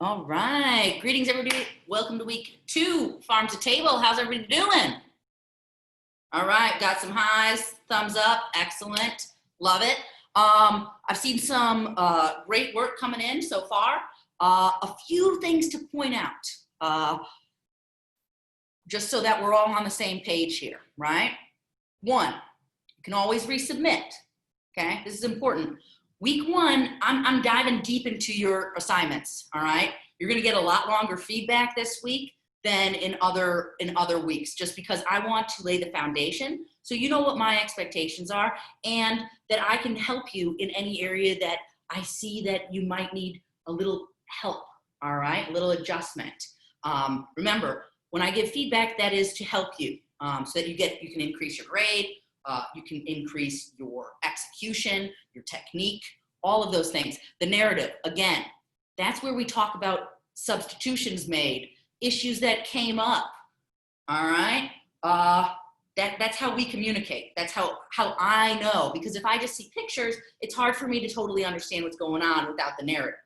All right. Greetings, everybody. Welcome to week 2, Farm to Table. How's everybody doing? All right. Got some highs. Thumbs up. Excellent. Love it. I've seen some great work coming in so far. A few things to point out, just so that we're all on the same page here, right? 1, you can always resubmit. Okay, this is important. Week 1, I'm diving deep into your assignments, all right? You're gonna get a lot longer feedback this week than in other weeks, just because I want to lay the foundation so you know what my expectations are and that I can help you in any area that I see that you might need a little help, all right? A little adjustment. Remember, when I give feedback, that is to help you so that you can increase your grade, you can increase your execution, your technique, all of those things. The narrative, again, that's where we talk about substitutions made, issues that came up, all right? That's how we communicate. That's how I know, because if I just see pictures, it's hard for me to totally understand what's going on without the narrative,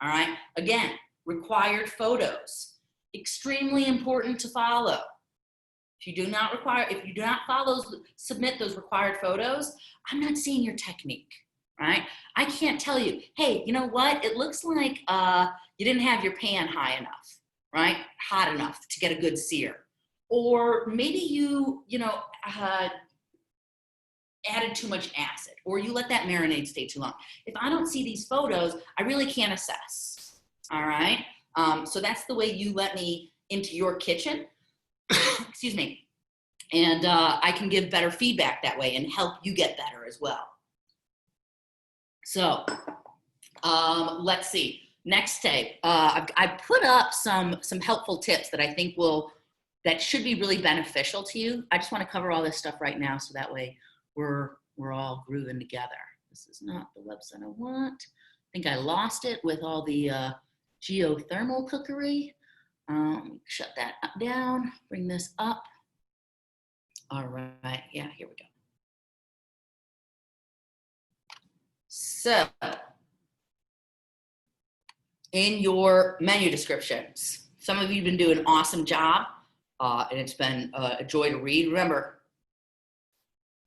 all right? Again, required photos, extremely important to follow. If you do not submit those required photos, I'm not seeing your technique, right? I can't tell you, hey, you know what? It looks like you didn't have your pan high enough, right? Hot enough to get a good sear. Or maybe you added too much acid, or you let that marinade stay too long. If I don't see these photos, I really can't assess, all right? So that's the way you let me into your kitchen. Excuse me, and I can give better feedback that way and help you get better as well. So let's see. Next tape, I put up some helpful tips that I think that should be really beneficial to you. I just want to cover all this stuff right now so that way we're all grooving together. This is not the website I want. I think I lost it with all the geothermal cookery. Shut that down, bring this up. All right, yeah, here we go. So, in your menu descriptions, some of you have been doing an awesome job, and it's been a joy to read. Remember,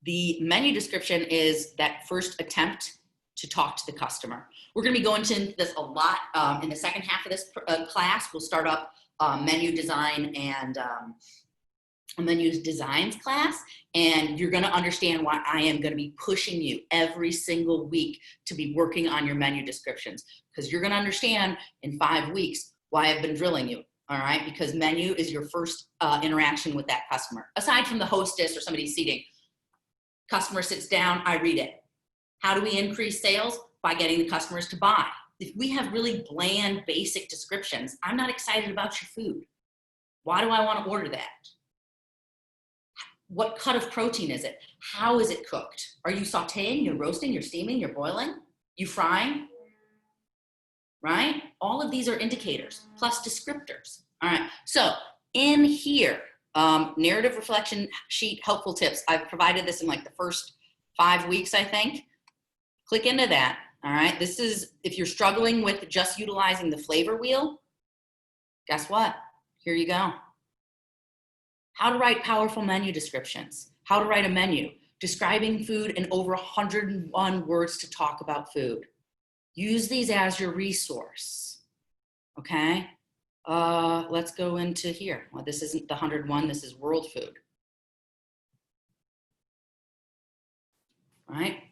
the menu description is that first attempt to talk to the customer. We're gonna be going into this a lot in the second half of this class. We'll start up menu design and a menu designs class, and you're going to understand why I am going to be pushing you every single week to be working on your menu descriptions, because you're going to understand in 5 weeks why I've been drilling you, all right? Because menu is your first interaction with that customer. Aside from the hostess or somebody seating, customer sits down, I read it. How do we increase sales? By getting the customers to buy. If we have really bland, basic descriptions, I'm not excited about your food. Why do I want to order that? What cut of protein is it? How is it cooked? Are you sauteing, you're roasting, you're steaming, you're boiling, you frying? Right? All of these are indicators, plus descriptors. All right, so in here, narrative reflection sheet, helpful tips. I've provided this in like the first 5 weeks, I think. Click into that. All right, this is, if you're struggling with just utilizing the flavor wheel, guess what? Here you go. How to write powerful menu descriptions. How to write a menu. Describing food in over 101 words to talk about food. Use these as your resource, okay? Let's go into here. Well, this isn't the 101, this is world food. All right?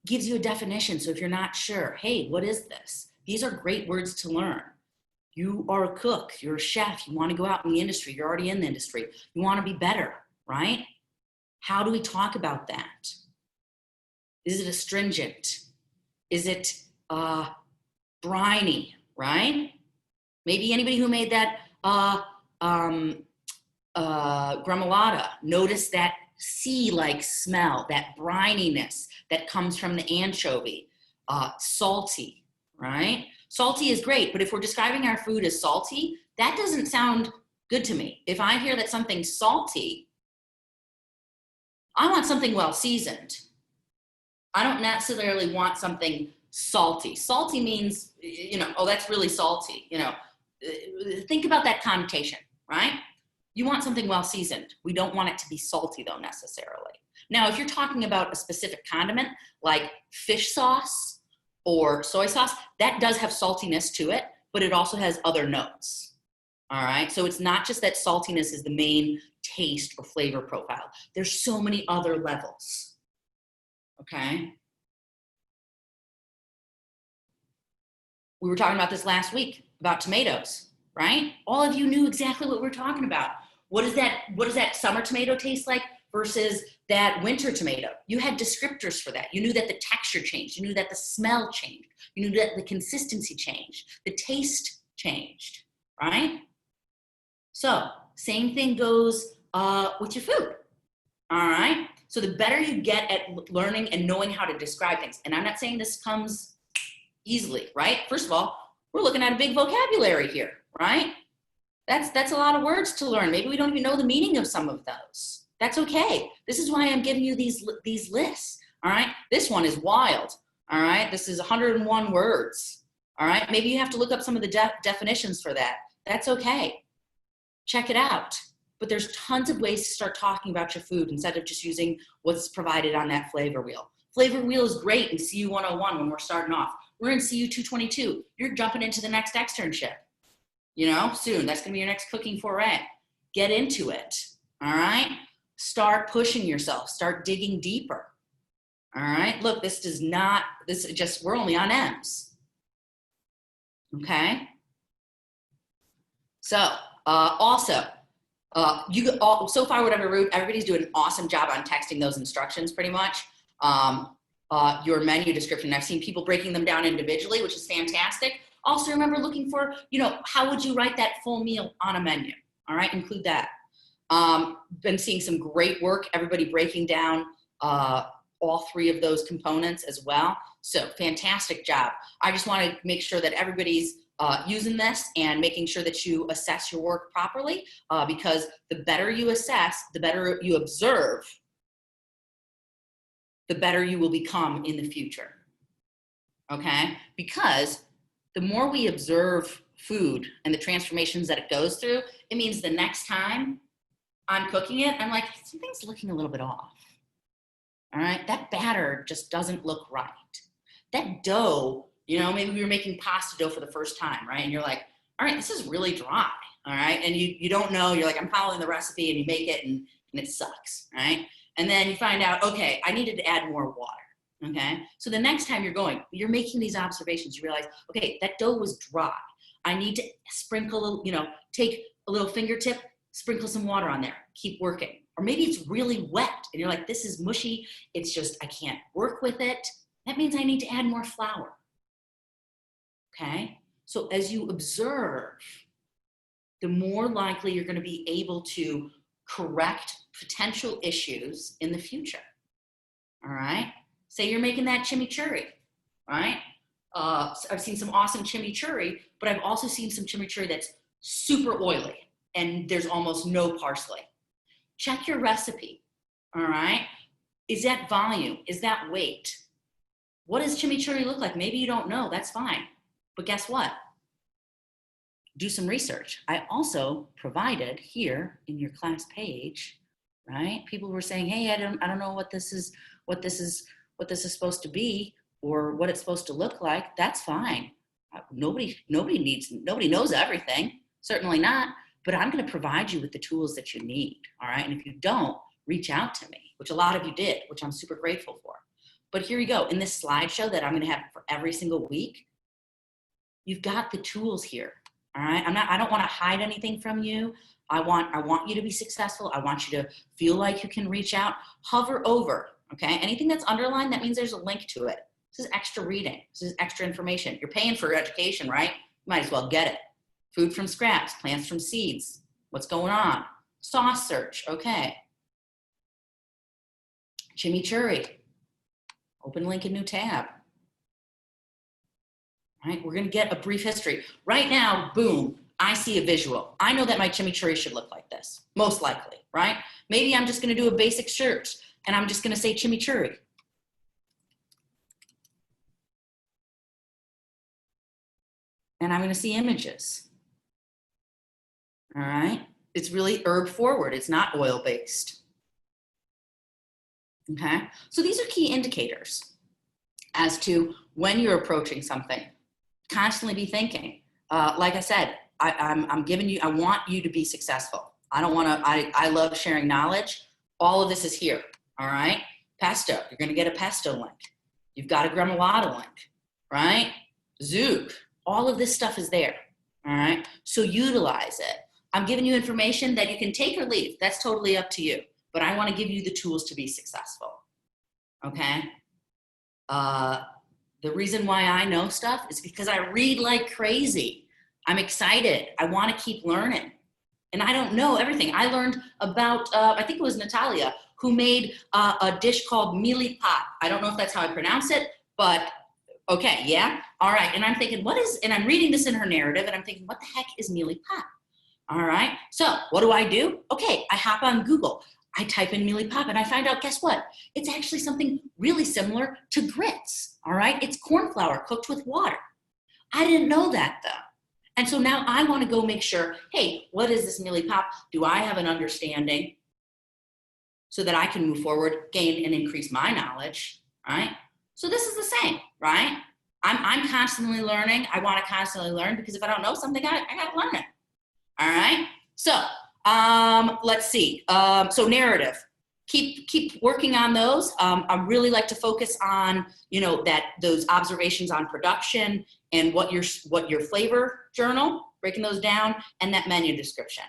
Gives you a definition, so if you're not sure, hey, what is this? These are great words to learn. You are a cook, you're a chef, you want to go out in the industry, you're already in the industry, you want to be better, right? How do we talk about that? Is it astringent? Is it briny, right? Maybe anybody who made that gremolata, notice that sea-like smell, that brininess that comes from the anchovy. Salty, right? Salty is great, but if we're describing our food as salty, that doesn't sound good to me. If I hear that something's salty, I want something well seasoned. I don't necessarily want something salty. Salty means, oh, that's really salty. think about that connotation, right? You want something well seasoned. We don't want it to be salty though necessarily. Now, if you're talking about a specific condiment like fish sauce or soy sauce, that does have saltiness to it, but it also has other notes. All right, so it's not just that saltiness is the main taste or flavor profile. There's so many other levels, okay? We were talking about this last week about tomatoes, right? All of you knew exactly what we're talking about. What does that summer tomato taste like versus that winter tomato? You had descriptors for that. You knew that the texture changed. You knew that the smell changed. You knew that the consistency changed. The taste changed, right? So same thing goes with your food, all right? So the better you get at learning and knowing how to describe things, and I'm not saying this comes easily, right? First of all, we're looking at a big vocabulary here, right? That's a lot of words to learn. Maybe we don't even know the meaning of some of those. That's okay. This is why I'm giving you these lists, all right? This one is wild, all right? This is 101 words, all right? Maybe you have to look up some of the definitions for that. That's okay. Check it out. But there's tons of ways to start talking about your food instead of just using what's provided on that flavor wheel. Flavor wheel is great in CU101 when we're starting off. We're in CU222. You're jumping into the next externship. You know, soon. That's going to be your next cooking foray. Get into it. All right? Start pushing yourself. Start digging deeper. All right? Look, we're only on M's. Okay? So, so far, whatever route, everybody's doing an awesome job on texting those instructions pretty much. Your menu description. I've seen people breaking them down individually, which is fantastic. Also remember looking for, how would you write that full meal on a menu? All right, include that. Been seeing some great work, everybody breaking down all three of those components as well. So fantastic job. I just want to make sure that everybody's using this and making sure that you assess your work properly because the better you assess, the better you observe, the better you will become in the future, okay? Because the more we observe food and the transformations that it goes through, it means the next time I'm cooking it, I'm like, something's looking a little bit off, all right? That batter just doesn't look right. That dough, maybe we were making pasta dough for the first time, right? And you're like, all right, this is really dry, all right? And you don't know, you're like, I'm following the recipe, and you make it and it sucks, right? And then you find out, okay, I needed to add more water, okay? So the next time you're making these observations, you realize, okay, that dough was dry. I need to sprinkle, take a little fingertip, sprinkle some water on there, keep working. Or maybe it's really wet and you're like, this is mushy. It's just, I can't work with it. That means I need to add more flour, okay? So as you observe, the more likely you're gonna be able to correct potential issues in the future, all right? Say you're making that chimichurri, right? I've seen some awesome chimichurri, but I've also seen some chimichurri that's super oily and there's almost no parsley. Check your recipe, all right? Is that volume? Is that weight? What does chimichurri look like? Maybe you don't know, that's fine. But guess what? Do some research. I also provided here in your class page, right? People were saying, hey, I don't know what this is supposed to be or what it's supposed to look like. That's fine. Nobody knows everything, certainly not, but I'm going to provide you with the tools that you need, all right? And if you don't, reach out to me, which a lot of you did, which I'm super grateful for. But here you go. In this slideshow that I'm going to have for every single week, you've got the tools here, all right? I don't want to hide anything from you. I want you to be successful. I want you to feel like you can reach out. Hover over, okay? Anything that's underlined, that means there's a link to it. This is extra reading. This is extra information. You're paying for education, right? You might as well get it. Food from scraps, plants from seeds. What's going on? Sauce search, okay. Chimichurri. Open link in new tab. All right, we're gonna get a brief history. Right now, boom, I see a visual. I know that my chimichurri should look like this, most likely, right? Maybe I'm just gonna do a basic search and I'm just gonna say chimichurri. And I'm gonna see images. All right. It's really herb forward. It's not oil based. Okay. So these are key indicators as to when you're approaching something. Constantly be thinking. Like I said, I'm giving you, I want you to be successful. I don't want to, I love sharing knowledge. All of this is here. All right. Pesto, you're going to get a pesto link. You've got a gremolata link, right? Zook, all of this stuff is there. All right. So utilize it. I'm giving you information that you can take or leave. That's totally up to you. But I want to give you the tools to be successful. Okay. The reason why I know stuff is because I read like crazy. I'm excited. I want to keep learning. And I don't know everything. I learned about, I think it was Natalia, who made a dish called mealy pot. I don't know if that's how I pronounce it, but okay, yeah? All right, and I'm thinking, and I'm reading this in her narrative, and I'm thinking, what the heck is mealy pot? All right, so what do? Okay, I hop on Google. I type in mealy pot, and I find out, guess what? It's actually something really similar to grits, all right? It's corn flour cooked with water. I didn't know that, though. And so now I want to go make sure, hey, what is this mealy pot? Do I have an understanding so that I can move forward, gain and increase my knowledge, right? So this is the same, right? I'm constantly learning. I want to constantly learn because if I don't know something, I got to learn it. All right. So let's see. So narrative. Keep working on those. I really like to focus on, those observations on production and what your flavor journal, breaking those down, and that menu description.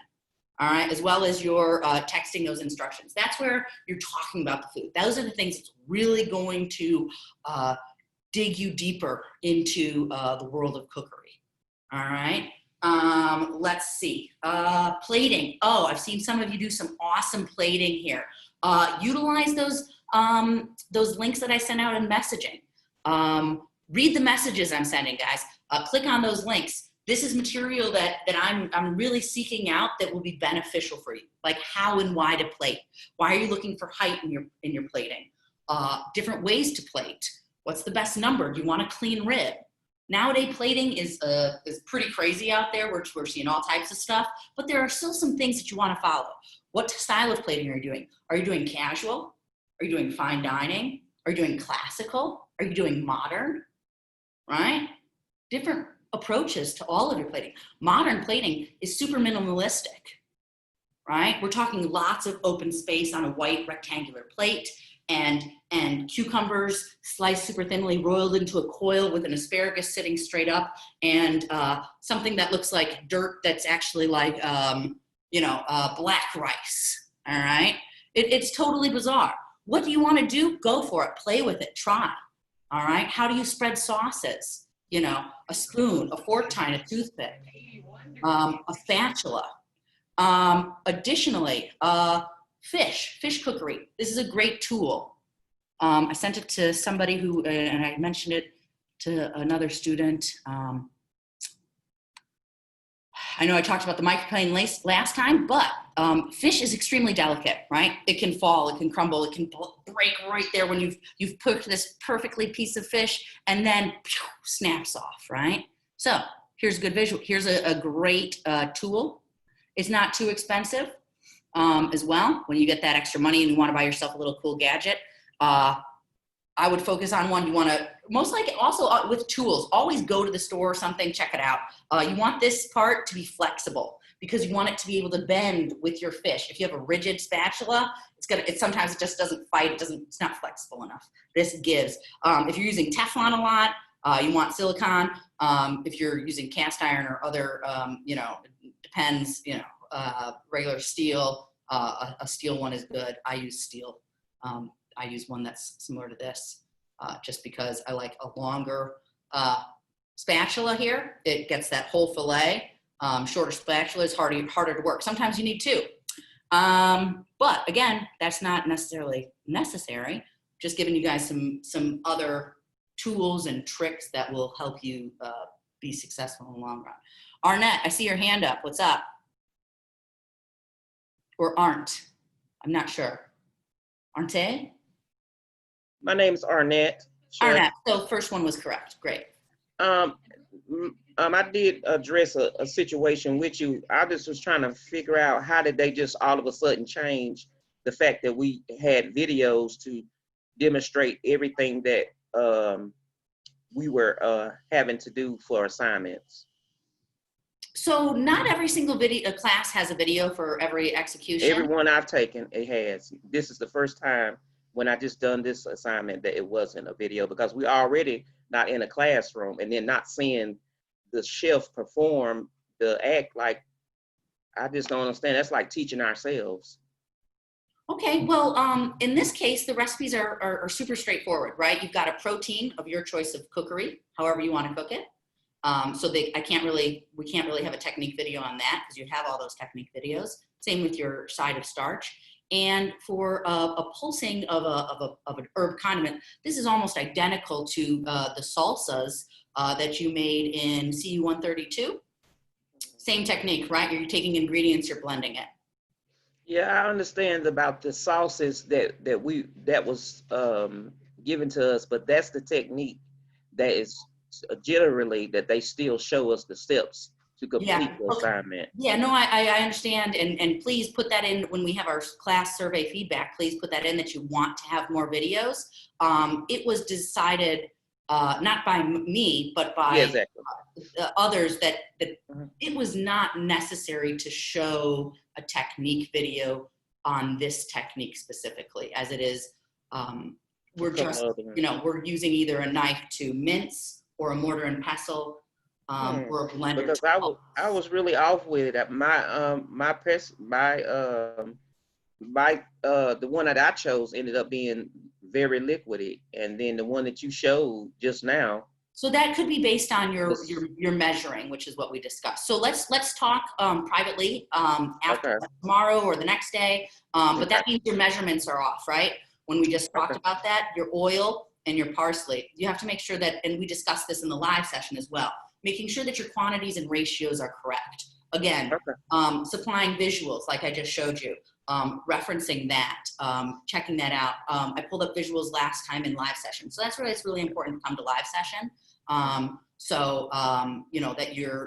All right, as well as your texting those instructions. That's where you're talking about the food. Those are the things that's really going to dig you deeper into the world of cookery. All right. Let's see. Plating. Oh, I've seen some of you do some awesome plating here. Utilize those links that I sent out in messaging. Read the messages I'm sending, guys. Click on those links. This is material that I'm really seeking out that will be beneficial for you, like how and why to plate. Why are you looking for height in your plating? Different ways to plate. What's the best number? Do you want a clean rib? Nowadays, plating is pretty crazy out there. We're seeing all types of stuff, but there are still some things that you want to follow. What style of plating are you doing? Are you doing casual? Are you doing fine dining? Are you doing classical? Are you doing modern? Right? Different approaches to all of your plating. Modern plating is super minimalistic, right? We're talking lots of open space on a white rectangular plate and cucumbers sliced super thinly, rolled into a coil with an asparagus sitting straight up, and something that looks like dirt that's actually like, black rice, all right? It's totally bizarre. What do you want to do? Go for it. Play with it. Try, all right? How do you spread sauces? A spoon, a fork tine, a toothpick, a spatula. Additionally, fish cookery. This is a great tool. I sent it to somebody who, and I mentioned it to another student. I know I talked about the microplane last time, but fish is extremely delicate, right? It can fall, it can crumble, it can break right there when you've cooked this perfectly piece of fish and then snaps off, right? So here's a good visual. Here's a great tool. It's not too expensive as well. When you get that extra money and you want to buy yourself a little cool gadget, I would focus on one. You want to, most likely also with tools, always go to the store or something, check it out. You want this part to be flexible because you want it to be able to bend with your fish. If you have a rigid spatula, sometimes it just doesn't fight. It's not flexible enough. This gives. If you're using Teflon a lot, you want silicone. If you're using cast iron or other, depends, regular steel, a steel one is good. I use steel. I use one that's similar to this just because I like a longer spatula here. It gets that whole fillet. Shorter spatula is harder to work. Sometimes you need two. But again, that's not necessarily necessary. Just giving you guys some other tools and tricks that will help you be successful in the long run. Arnett, I see your hand up. What's up? Or aren't? I'm not sure. Aren't they? My name's Arnett. Sure. Arnett. So first one was correct. Great. I did address a situation with you. I just was trying to figure out how did they just all of a sudden change the fact that we had videos to demonstrate everything that we were having to do for assignments. So not every single video class has a video for every execution. Every one I've taken, it has. This is the first time when I just done this assignment that it wasn't a video, because we already not in a classroom and then not seeing the chef perform the act. Like, I just don't understand. That's like teaching ourselves. Okay, well, in this case, the recipes are super straightforward, right? You've got a protein of your choice of cookery, however you want to cook it. So we can't really have a technique video on that because you have all those technique videos. Same with your side of starch. And for a pulsing of an herb condiment, this is almost identical to the salsas that you made in CU222. Same technique, right? You're taking ingredients, you're blending it. Yeah, I understand about the sauces that was given to us, but that's the technique that is generally that they still show us the steps to complete the assignment. Yeah, no, I understand, and please put that in when we have our class survey feedback. Please put that in that you want to have more videos. It was decided not by me, but by others that it was not necessary to show a technique video on this technique specifically, as it is. We're just, we're using either a knife to mince or a mortar and pestle. Or a blender. Because I was really off with it. The one that I chose ended up being very liquidy, and then the one that you showed just now. So that could be based on your measuring, which is what we discussed. So let's talk privately after tomorrow or the next day. But that means your measurements are off, right? When we just talked about that, your oil and your parsley, you have to make sure that, and we discussed this in the live session as well, making sure that your quantities and ratios are correct. Again, supplying visuals like I just showed you, referencing that, checking that out. I pulled up visuals last time in live session. So that's where it's really important to come to live session. That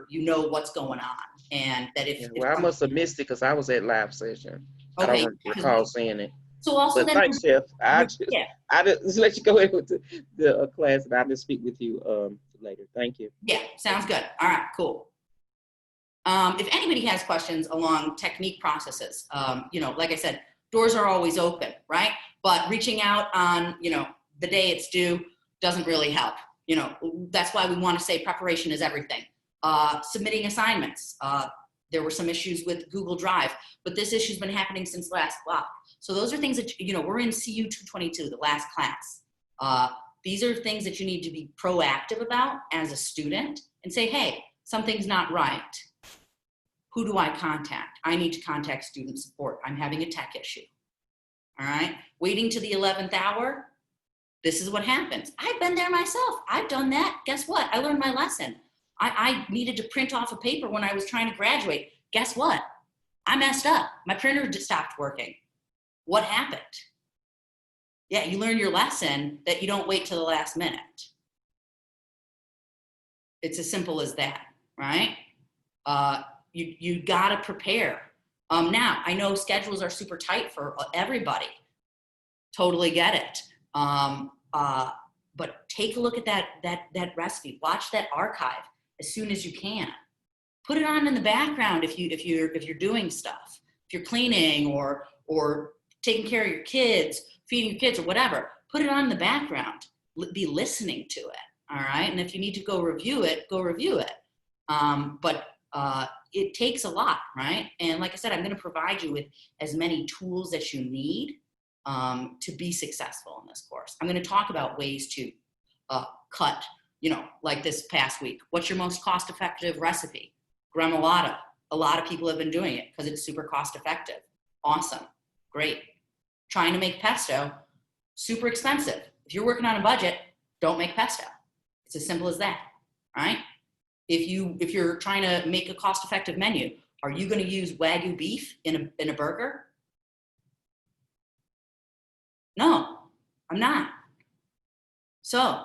you know what's going on. And that if I must have missed it because I was at live session. Okay. I don't recall seeing it. So also but thanks, Chef. I just let you go ahead with the class, and I'll just speak with you later. Thank you. Yeah, sounds good. All right, cool. If anybody has questions along technique processes, like I said, doors are always open, right? But reaching out on, the day it's due doesn't really help. That's why we want to say preparation is everything. Submitting assignments. There were some issues with Google Drive, but this issue's been happening since last block. So those are things that, we're in CU222, the last class. These are things that you need to be proactive about as a student and say, hey, something's not right. Who do I contact? I need to contact student support. I'm having a tech issue. All right, waiting to the 11th hour. This is what happens. I've been there myself. I've done that. Guess what? I learned my lesson. I needed to print off a paper when I was trying to graduate. Guess what? I messed up. My printer just stopped working. What happened? Yeah, you learn your lesson that you don't wait till the last minute. It's as simple as that, right? You gotta prepare. Now, I know schedules are super tight for everybody. Totally get it. But take a look at that recipe. Watch that archive as soon as you can. Put it on in the background if you're doing stuff. If you're cleaning or taking care of your kids, feeding your kids or whatever, put it on in the background. Be listening to it, all right? And if you need to go review it, go review it. But it takes a lot, right? And like I said, I'm gonna provide you with as many tools as you need to be successful in this course. I'm gonna talk about ways to cut, like this past week. What's your most cost-effective recipe? Gremolata. A lot of people have been doing it because it's super cost-effective. Awesome, great. Trying to make pesto, super expensive. If you're working on a budget, don't make pesto. It's as simple as that, right? If you're trying to make a cost-effective menu, are you going to use Wagyu beef in a burger? No, I'm not. So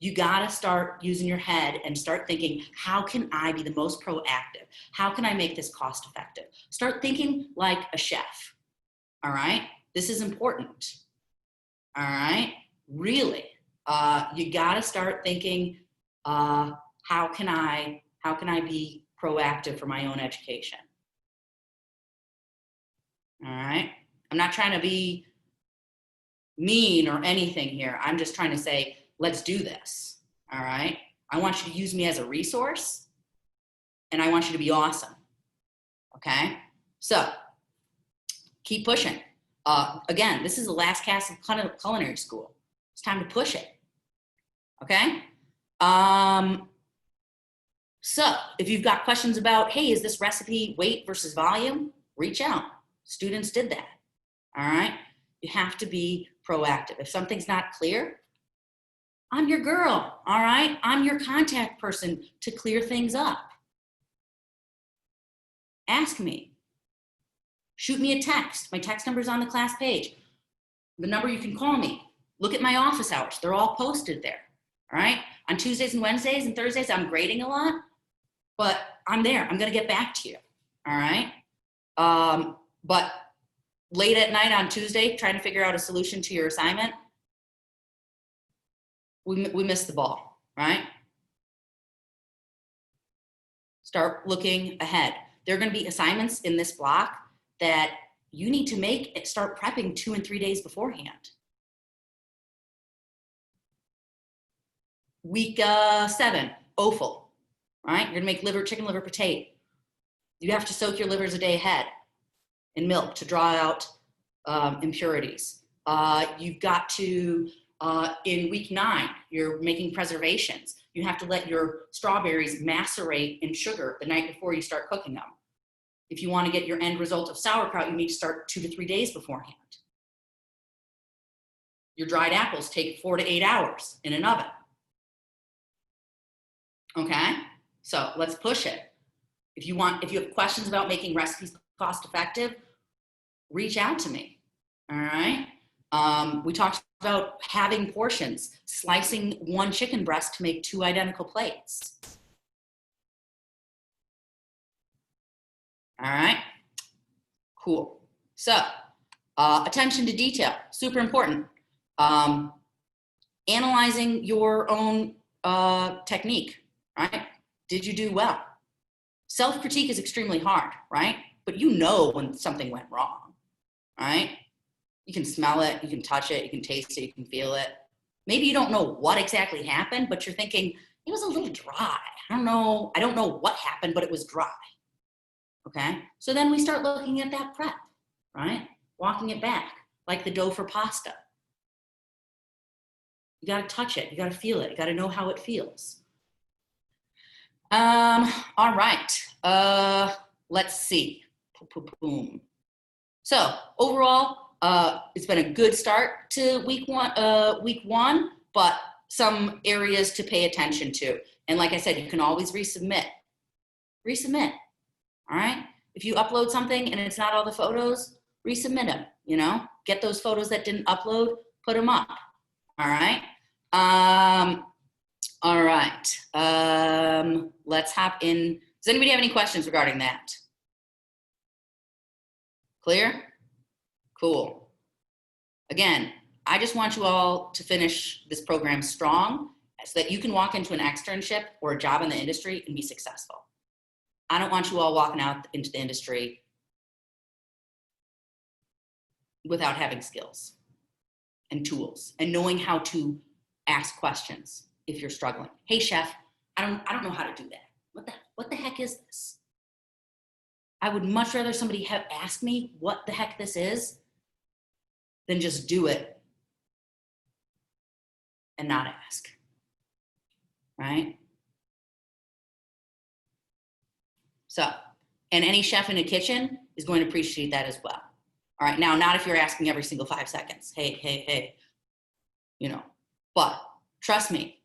You gotta start using your head and start thinking, how can I be the most proactive? How can I make this cost effective? Start thinking like a chef, all right? This is important, all right? Really, you gotta start thinking, how can I be proactive for my own education? All right? I'm not trying to be mean or anything here. I'm just trying to say, let's do this. All right? I want you to use me as a resource, and I want you to be awesome. Okay? So, keep pushing. Again, this is the last cast of culinary school. It's time to push it. Okay? So, if you've got questions about, hey, is this recipe weight versus volume? Reach out. Students did that. All right? You have to be proactive. If something's not clear, I'm your girl, all right? I'm your contact person to clear things up. Ask me. Shoot me a text. My text number is on the class page. The number you can call me. Look at my office hours. They're all posted there, all right? On Tuesdays and Wednesdays and Thursdays, I'm grading a lot, but I'm there. I'm going to get back to you, all right? But late at night on Tuesday, trying to figure out a solution to your assignment, we missed the ball, right? Start looking ahead. There are going to be assignments in this block that you need to start prepping 2 and 3 days beforehand. Week 7, offal, right? You're going to make chicken liver potato. You have to soak your livers a day ahead in milk to draw out impurities. You've got to, in week 9, you're making preservations. You have to let your strawberries macerate in sugar the night before you start cooking them. If you want to get your end result of sauerkraut, you need to start 2 to 3 days beforehand. Your dried apples take 4 to 8 hours in an oven. Okay, so let's push it. If you have questions about making recipes cost effective, reach out to me. All right. We talked about having portions, slicing 1 chicken breast to make 2 identical plates. All right. Cool. So, attention to detail, super important. Analyzing your own technique, right? Did you do well? Self-critique is extremely hard, right? But you know when something went wrong, right? You can smell it, you can touch it, you can taste it, you can feel it. Maybe you don't know what exactly happened, but you're thinking, it was a little dry. I don't know what happened, but it was dry. Okay? So then we start looking at that prep, right? Walking it back, like the dough for pasta. You gotta touch it, you gotta feel it, you gotta know how it feels. All right, let's see. Boom. So overall, it's been a good start to week one, but some areas to pay attention to. And like I said, you can always resubmit. All right? If you upload something and it's not all the photos, resubmit them, you know? Get those photos that didn't upload, put them up. All right? All right, let's hop in. Does anybody have any questions regarding that? Clear? Cool. Again, I just want you all to finish this program strong so that you can walk into an externship or a job in the industry and be successful. I don't want you all walking out into the industry without having skills and tools and knowing how to ask questions if you're struggling. Hey, chef, I don't know how to do that. What the heck is this? I would much rather somebody have asked me what the heck this is than just do it and not ask, right? So, and any chef in a kitchen is going to appreciate that as well. All right, now, not if you're asking every single 5 seconds, hey, you know, but trust me,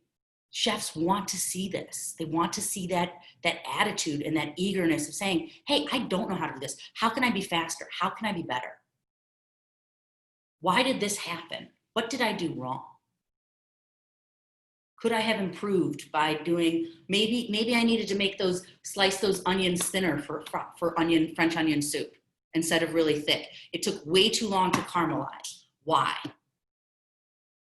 chefs want to see this. They want to see that attitude and that eagerness of saying, hey, I don't know how to do this. How can I be faster? How can I be better? Why did this happen? What did I do wrong? could I have improved by doing, maybe I needed to slice those onions thinner for French onion soup instead of really thick. It took way too long to caramelize. Why?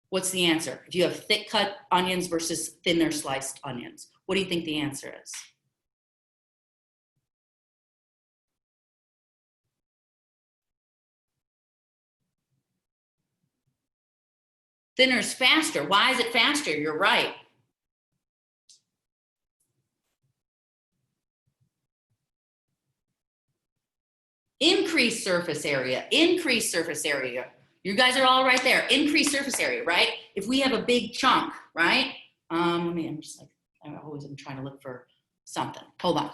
What's the answer? If you have thick cut onions versus thinner sliced onions, what do you think the answer is? Thinner is faster. Why is it faster? You're right. Increase surface area, increase surface area. You guys are all right there. Increase surface area, right? If we have a big chunk, right? I'm just like, I'm always trying to look for something. Hold on.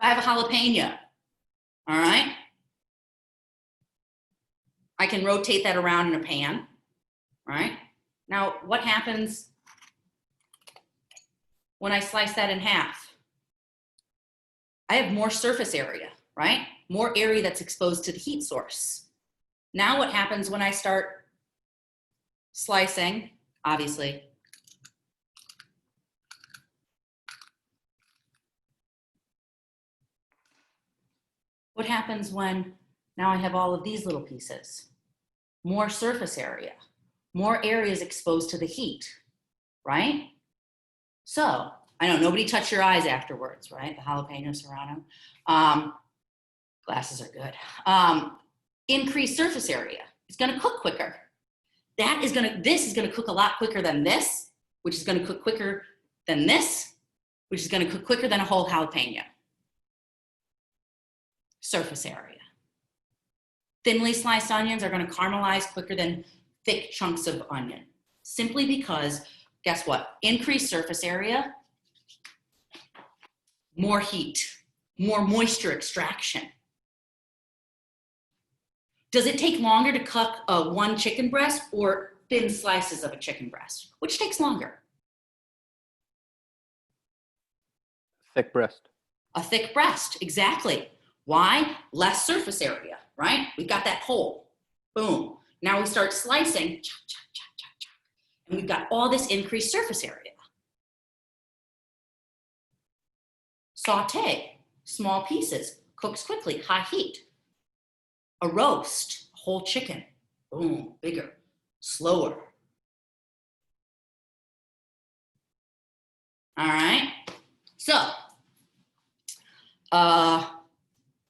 I have a jalapeno, all right? I can rotate that around in a pan, right? Now, what happens when I slice that in half? I have more surface area, right? More area that's exposed to the heat source. Now what happens when I start slicing, obviously, what happens when now I have all of these little pieces? More surface area, more areas exposed to the heat, right? So, I know nobody touched your eyes afterwards, right? The jalapeno serrano. Glasses are good. Increased surface area. It's gonna cook quicker. This is gonna cook a lot quicker than this, which is gonna cook quicker than this, which is gonna cook quicker than a whole jalapeno. Surface area. Thinly sliced onions are gonna caramelize quicker than thick chunks of onion, simply because, guess what? Increased surface area, more heat, more moisture extraction. Does it take longer to cook one chicken breast or thin slices of a chicken breast? Which takes longer? Thick breast. A thick breast, exactly. Why? Less surface area, right? We've got that hole, boom. Now we start slicing, and we've got all this increased surface area. Saute, small pieces, cooks quickly, high heat. A roast, a whole chicken, boom, bigger, slower. All right, so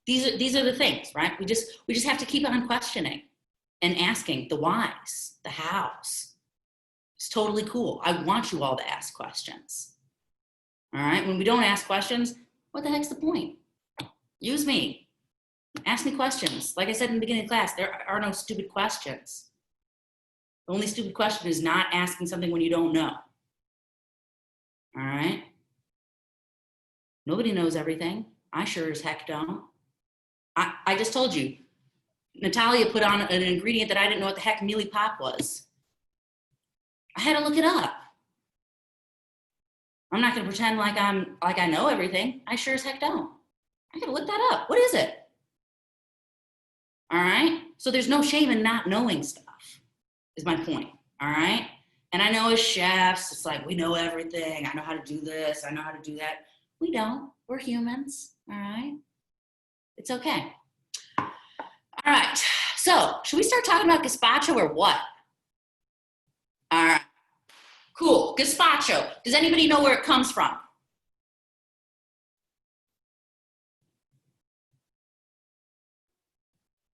these are the things, right? We just have to keep on questioning and asking the whys, the hows. It's totally cool. I want you all to ask questions. All right, when we don't ask questions, what the heck's the point? Use me. Ask me questions. Like I said in the beginning of class, there are no stupid questions. The only stupid question is not asking something when you don't know. All right? Nobody knows everything. I sure as heck don't. I just told you, Natalia put on an ingredient that I didn't know what the heck mealy pop was. I had to look it up. I'm not gonna pretend like I know everything. I sure as heck don't. I gotta look that up. What is it? All right? So there's no shame in not knowing stuff, is my point. All right? And I know as chefs, it's like, we know everything. I know how to do this. I know how to do that. We don't. We're humans. All right? It's okay. All right. So should we start talking about gazpacho or what? All right. Cool. Gazpacho. Does anybody know where it comes from?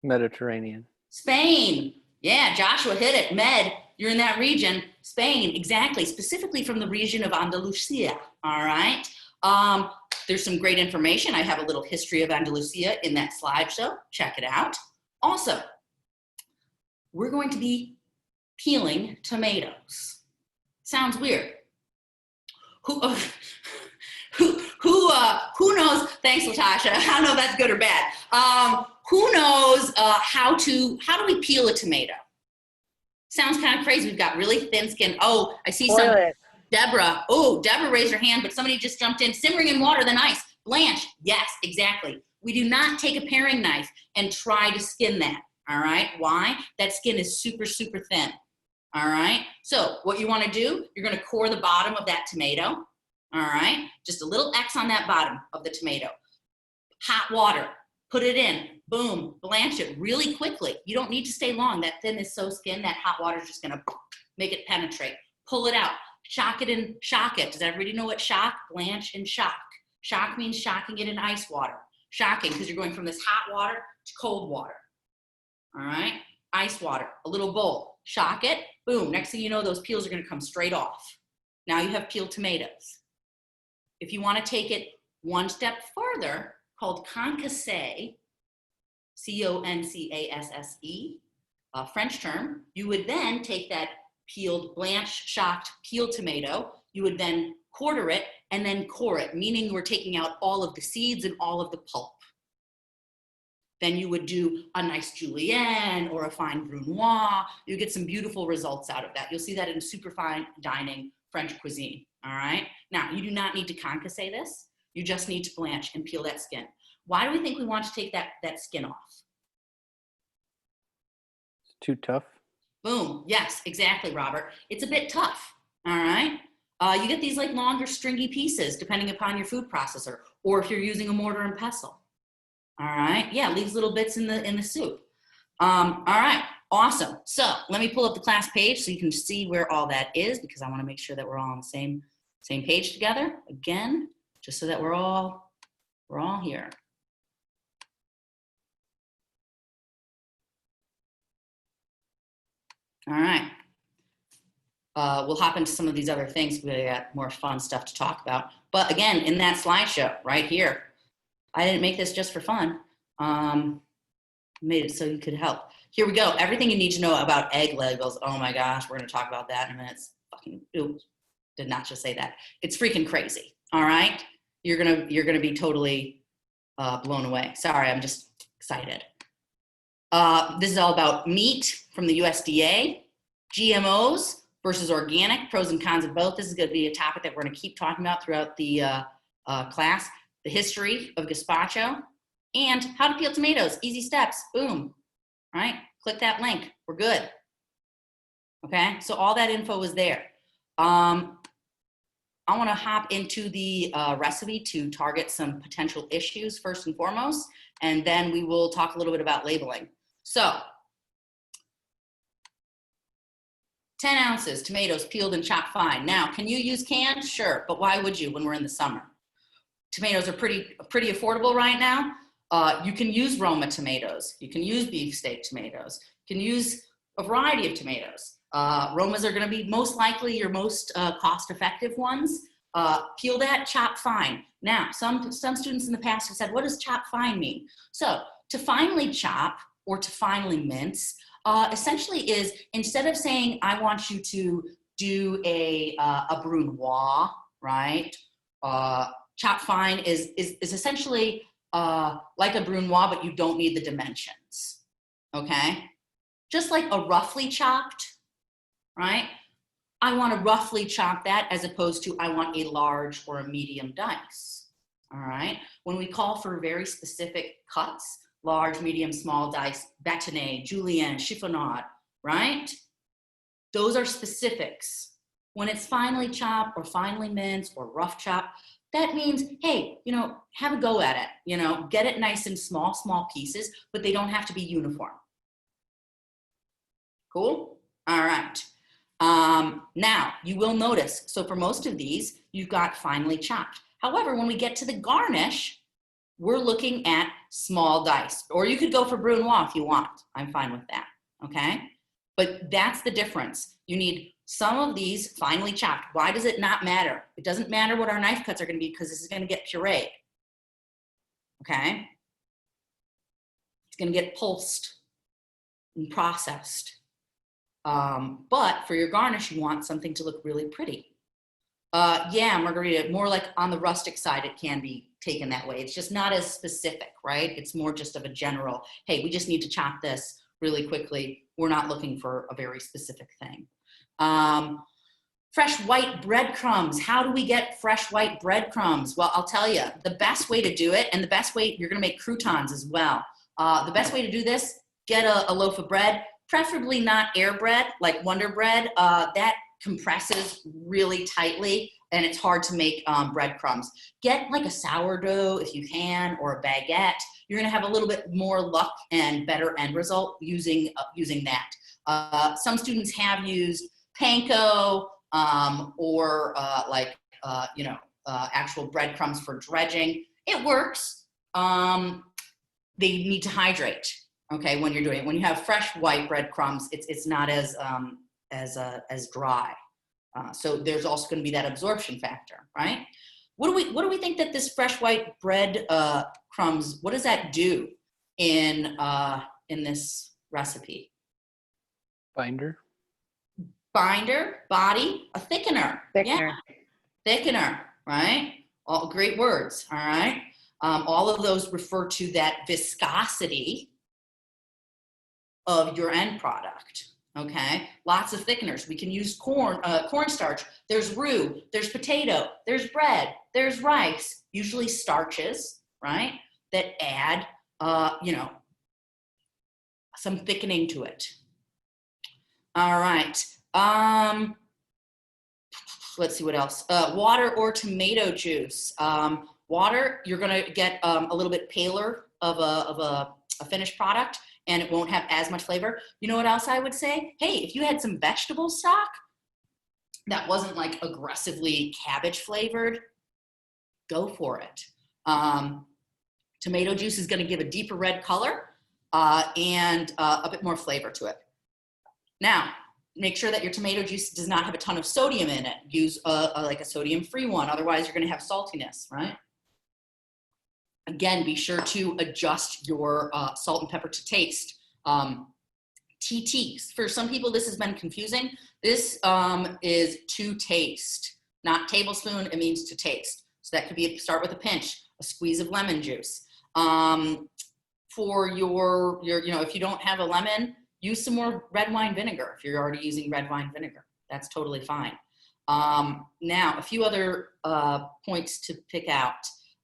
Mediterranean. Spain. Yeah, Joshua hit it. Med, you're in that region. Spain, exactly. Specifically from the region of Andalusia. All right. There's some great information. I have a little history of Andalusia in that slideshow. Check it out. Also, we're going to be peeling tomatoes. Sounds weird. Who knows? Thanks, Latasha. I don't know if that's good or bad. Who knows how do we peel a tomato? Sounds kind of crazy. We've got really thin skin. Oh, I see some. Deborah. Oh, Deborah raised her hand, but somebody just jumped in. Simmering in water, then ice. Blanch, yes, exactly. We do not take a paring knife and try to skin that, all right? Why? That skin is super, super thin, all right? So what you wanna do, you're gonna core the bottom of that tomato, all right? Just a little X on that bottom of the tomato. Hot water, put it in, boom, blanch it really quickly. You don't need to stay long. That thin is so skin, that hot water is just gonna make it penetrate. Pull it out, shock it and shock it. Does everybody know what shock? Blanch and shock. Shock means shocking it in ice water. Shocking, because you're going from this hot water to cold water. All right, ice water, a little bowl, shock it, boom. Next thing you know, those peels are gonna come straight off. Now you have peeled tomatoes. If you wanna take it one step further, called concasse, C-O-N-C-A-S-S-E, a French term, you would then take that peeled, blanched, shocked, peeled tomato, you would then quarter it and then core it, meaning we're taking out all of the seeds and all of the pulp. Then you would do a nice julienne or a fine brunoise. You get some beautiful results out of that. You'll see that in super fine dining French cuisine, all right? Now, you do not need to concasse this. You just need to blanch and peel that skin. Why do we think we want to take that skin off? It's too tough. Boom, yes, exactly, Robert. It's a bit tough, all right? You get these like longer stringy pieces depending upon your food processor, or if you're using a mortar and pestle. All right, yeah, leaves little bits in the soup. All right, awesome. So let me pull up the class page so you can see where all that is, because I want to make sure that we're all on the same page together. Again, just so that we're all here. All right. We'll hop into some of these other things. We got more fun stuff to talk about. But again, in that slideshow right here, I didn't make this just for fun. Made it so you could help. Here we go. Everything you need to know about egg labels. Oh my gosh, we're gonna talk about that in a minute. It's fucking, oops, did not just say that. It's freaking crazy, all right? You're gonna be totally blown away. Sorry, I'm just excited. This is all about meat from the USDA, GMOs versus organic, pros and cons of both. This is gonna be a topic that we're gonna keep talking about throughout the class. The history of gazpacho, and how to peel tomatoes. Easy steps, boom, right? Click that link, we're good. Okay, so all that info is there. I wanna hop into the recipe to target some potential issues first and foremost, and then we will talk a little bit about labeling. So, 10 ounces, tomatoes peeled and chopped fine. Now, can you use canned? Sure, but why would you when we're in the summer? Tomatoes are pretty affordable right now. You can use Roma tomatoes. You can use beefsteak tomatoes. You can use a variety of tomatoes. Romas are gonna be most likely your most cost-effective ones. Peel that, chop fine. Now, some students in the past have said, what does chop fine mean? So, to finely chop or to finely mince, essentially is, instead of saying, I want you to do a brunoise, right? Chop fine is essentially like a brunoise, but you don't need the dimensions, okay? Just like a roughly chopped, right? I want to roughly chop that as opposed to I want a large or a medium dice, all right? When we call for very specific cuts, large, medium, small dice, bâtonnet, julienne, chiffonade, right? Those are specifics. When it's finely chopped or finely minced or rough chop, that means, hey, you know, have a go at it, you know, get it nice and small pieces, but they don't have to be uniform. Cool? All right. Now, you will notice, so for most of these, you've got finely chopped. However, when we get to the garnish, we're looking at small dice, or you could go for brunoise if you want. I'm fine with that, okay? But that's the difference. You need some of these finely chopped. Why does it not matter? It doesn't matter what our knife cuts are gonna be because this is gonna get pureed, okay? It's gonna get pulsed and processed. But for your garnish, you want something to look really pretty. Yeah, margarita, more like on the rustic side, it can be taken that way. It's just not as specific, right? It's more just of a general, hey, we just need to chop this really quickly. We're not looking for a very specific thing. Fresh white breadcrumbs. How do we get fresh white breadcrumbs? Well, I'll tell you, the best way to do it, and the best way, you're gonna make croutons as well. The best way to do this, get a loaf of bread, preferably not air bread, like Wonder Bread. That compresses really tightly and it's hard to make breadcrumbs. Get like a sourdough if you can, or a baguette. You're gonna have a little bit more luck and better end result using that. Some students have used panko, or actual breadcrumbs for dredging. It works. They need to hydrate. Okay, when you're doing it, when you have fresh white breadcrumbs, it's not as dry. So there's also going to be that absorption factor, right? What do we think that this fresh white bread crumbs? What does that do in this recipe? Binder. Binder, body, a thickener. Thickener. Yeah. Thickener, right? All great words, all right? All of those refer to that viscosity of your end product, okay? Lots of thickeners. We can use cornstarch. There's roux, there's potato, there's bread, there's rice, usually starches, right? That add, some thickening to it. All right. Let's see what else. Water or tomato juice. Water, you're gonna get a little bit paler of a finished product, and it won't have as much flavor. You know what else I would say? Hey, if you had some vegetable stock that wasn't like aggressively cabbage flavored, go for it. Tomato juice is gonna give a deeper red color and a bit more flavor to it. Now, make sure that your tomato juice does not have a ton of sodium in it. Use like a sodium-free one, otherwise you're gonna have saltiness, right? Again, be sure to adjust your salt and pepper to taste. TTs, for some people this has been confusing. This is to taste, not tablespoon, it means to taste. So that could be, start with a pinch, a squeeze of lemon juice. For your if you don't have a lemon, use some more red wine vinegar if you're already using red wine vinegar. That's totally fine. Now, a few other points to pick out.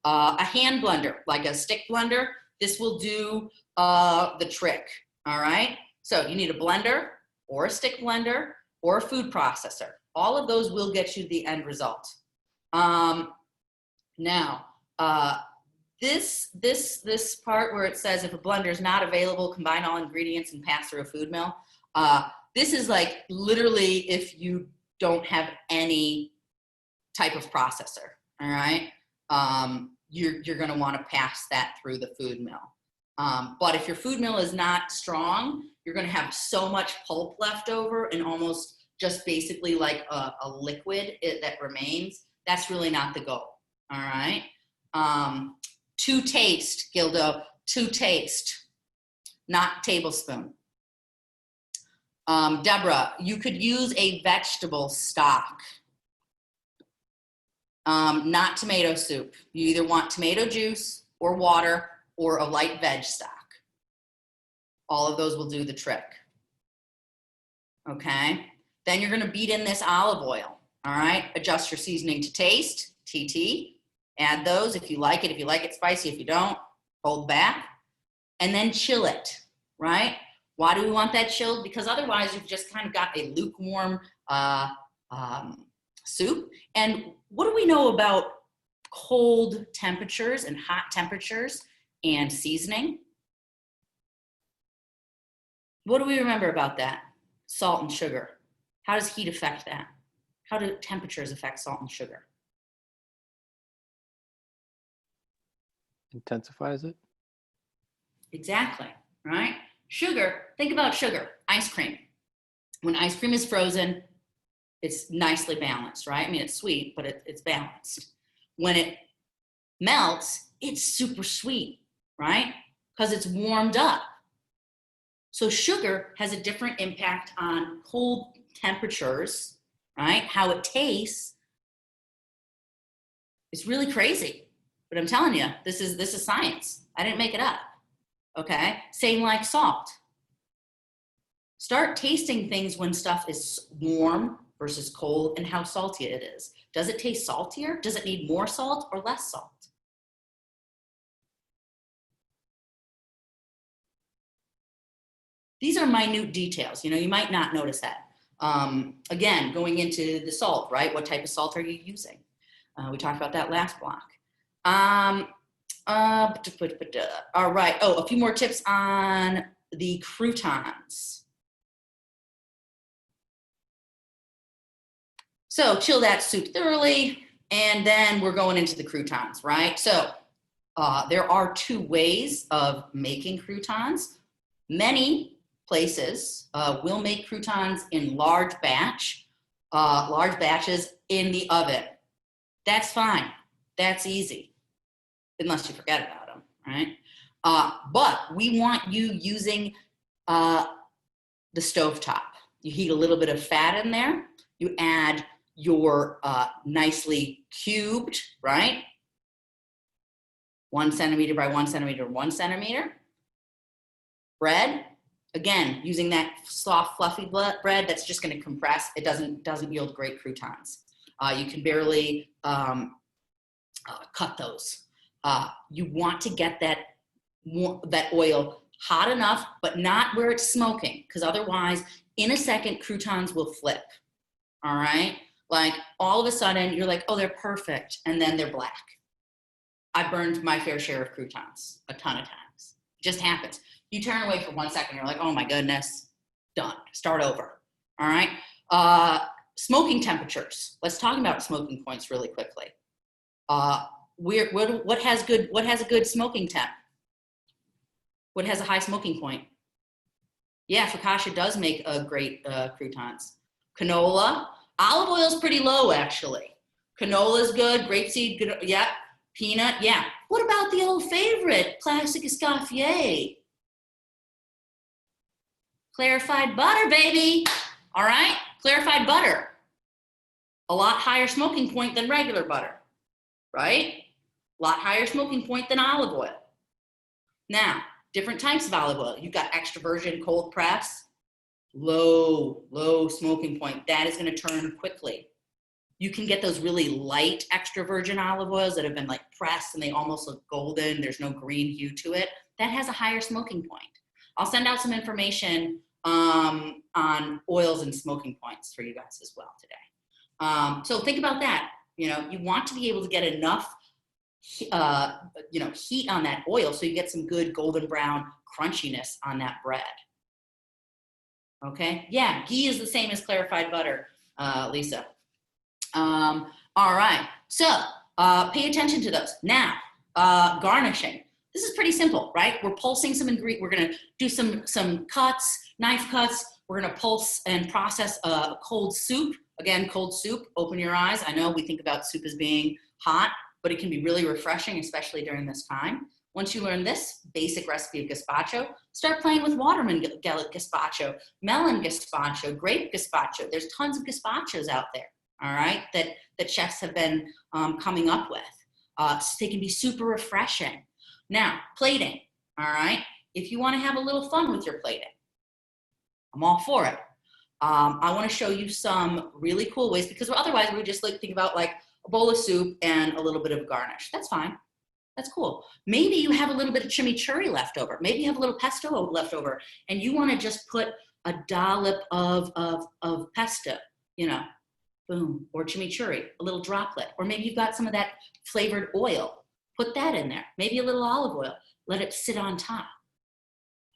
A hand blender, like a stick blender, this will do the trick, all right? So you need a blender or a stick blender or a food processor. All of those will get you the end result. Now, this part where it says if a blender is not available, combine all ingredients and pass through a food mill. This is like literally if you don't have any type of processor, all right? You're gonna wanna pass that through the food mill. But if your food mill is not strong, you're gonna have so much pulp left over and almost just basically like a liquid that remains. That's really not the goal, all right? To taste, Gildo, to taste, not tablespoon. Deborah, you could use a vegetable stock, not tomato soup. You either want tomato juice or water or a light veg stock. All of those will do the trick. Okay, then you're gonna beat in this olive oil, all right? Adjust your seasoning to taste, TT. Add those if you like it spicy. If you don't, hold back. And then chill it, right? Why do we want that chilled? Because otherwise you've just kind of got a lukewarm soup. And what do we know about cold temperatures and hot temperatures and seasoning? What do we remember about that? Salt and sugar. How does heat affect that? How do temperatures affect salt and sugar? Intensifies it. Exactly, right? Sugar, think about sugar, ice cream. When ice cream is frozen, it's nicely balanced, right? I mean, it's sweet, but it's balanced. When it melts, it's super sweet, right? Because it's warmed up. So sugar has a different impact on cold temperatures, right? How it tastes. It's really crazy. But I'm telling you, this is science. I didn't make it up, okay? Same like salt. Start tasting things when stuff is warm versus cold and how salty it is. Does it taste saltier? Does it need more salt or less salt? These are minute details. You know, you might not notice that. Again, going into the salt, right? What type of salt are you using? We talked about that last block. All right. Oh, a few more tips on the croutons. So chill that soup thoroughly, and then we're going into the croutons, right? So there are two ways of making croutons. Many places will make croutons in large batches in the oven. That's fine. That's easy, unless you forget about them, right? But we want you using the stovetop. You heat a little bit of fat in there. You add your nicely cubed, right? 1 centimeter by 1 centimeter, 1 centimeter bread. Again, using that soft, fluffy bread that's just going to compress. It doesn't yield great croutons. You can barely cut those. You want to get that oil hot enough, but not where it's smoking, because otherwise, in a second, croutons will flip. All right? Like all of a sudden, you're like, oh, they're perfect, and then they're black. I burned my fair share of croutons a ton of times. It just happens. You turn away for 1 second, you're like, oh my goodness, done. Start over. All right? Smoking temperatures. Let's talk about smoking points really quickly. What has a good smoking temp? What has a high smoking point? Yeah, focaccia does make a great croutons. Canola. Olive oil is pretty low, actually. Canola is good. Grapeseed, good. Yeah. Peanut, yeah. What about the old favorite, classic escoffier? Clarified butter, baby. All right? Clarified butter. A lot higher smoking point than regular butter, right? A lot higher smoking point than olive oil. Now, different types of olive oil. You've got extra virgin cold press, low smoking point. That is going to turn quickly. You can get those really light extra virgin olive oils that have been like pressed and they almost look golden. There's no green hue to it. That has a higher smoking point. I'll send out some information on oils and smoking points for you guys as well today. So think about that. You know, you want to be able to get enough heat on that oil so you get some good golden brown crunchiness on that bread. Okay, yeah, ghee is the same as clarified butter, Lisa. All right, so pay attention to those. Now, garnishing. This is pretty simple, right? We're pulsing some ingredients. We're gonna do some cuts, knife cuts. We're gonna pulse and process a cold soup. Again, cold soup, open your eyes. I know we think about soup as being hot, but it can be really refreshing, especially during this time. Once you learn this basic recipe of gazpacho, start playing with watermelon gazpacho, melon gazpacho, grape gazpacho. There's tons of gazpachos out there, all right, that chefs have been coming up with. So they can be super refreshing. Now, plating, all right? If you want to have a little fun with your plating, I'm all for it. I want to show you some really cool ways, because otherwise we just like think about like a bowl of soup and a little bit of garnish. That's fine. That's cool. Maybe you have a little bit of chimichurri left over. Maybe you have a little pesto left over, and you want to just put a dollop of pesto, you know, boom, or chimichurri, a little droplet. Or maybe you've got some of that flavored oil. Put that in there. Maybe a little olive oil. Let it sit on top.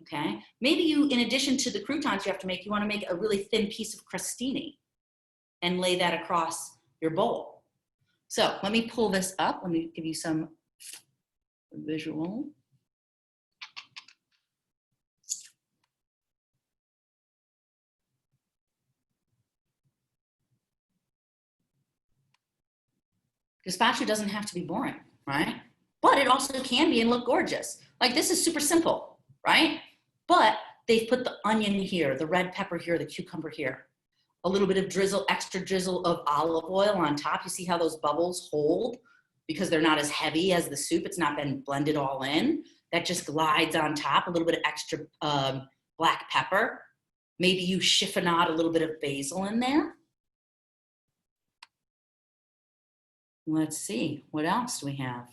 Okay? Maybe you, in addition to the croutons you want to make a really thin piece of crostini and lay that across your bowl. So let me pull this up. Let me give you some visual. Gazpacho doesn't have to be boring, right? But it also can be and look gorgeous. Like this is super simple, right? But they've put the onion here, the red pepper here, the cucumber here, a little bit of extra drizzle of olive oil on top. You see how those bubbles hold because they're not as heavy as the soup. It's not been blended all in. That just glides on top, a little bit of extra black pepper. Maybe you chiffonade a little bit of basil in there. Let's see, what else do we have?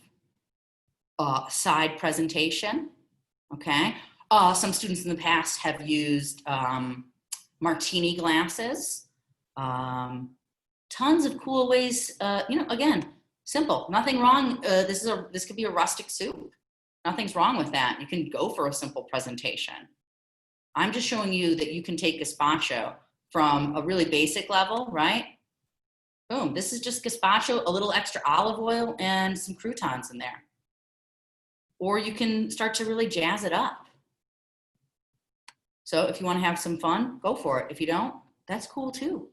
Side presentation, okay. Some students in the past have used martini glasses. Tons of cool ways, again, simple, nothing wrong. This could be a rustic soup. Nothing's wrong with that. You can go for a simple presentation. I'm just showing you that you can take gazpacho from a really basic level, right? Boom, this is just gazpacho, a little extra olive oil and some croutons in there. Or you can start to really jazz it up. So if you want to have some fun, go for it. If you don't, that's cool too.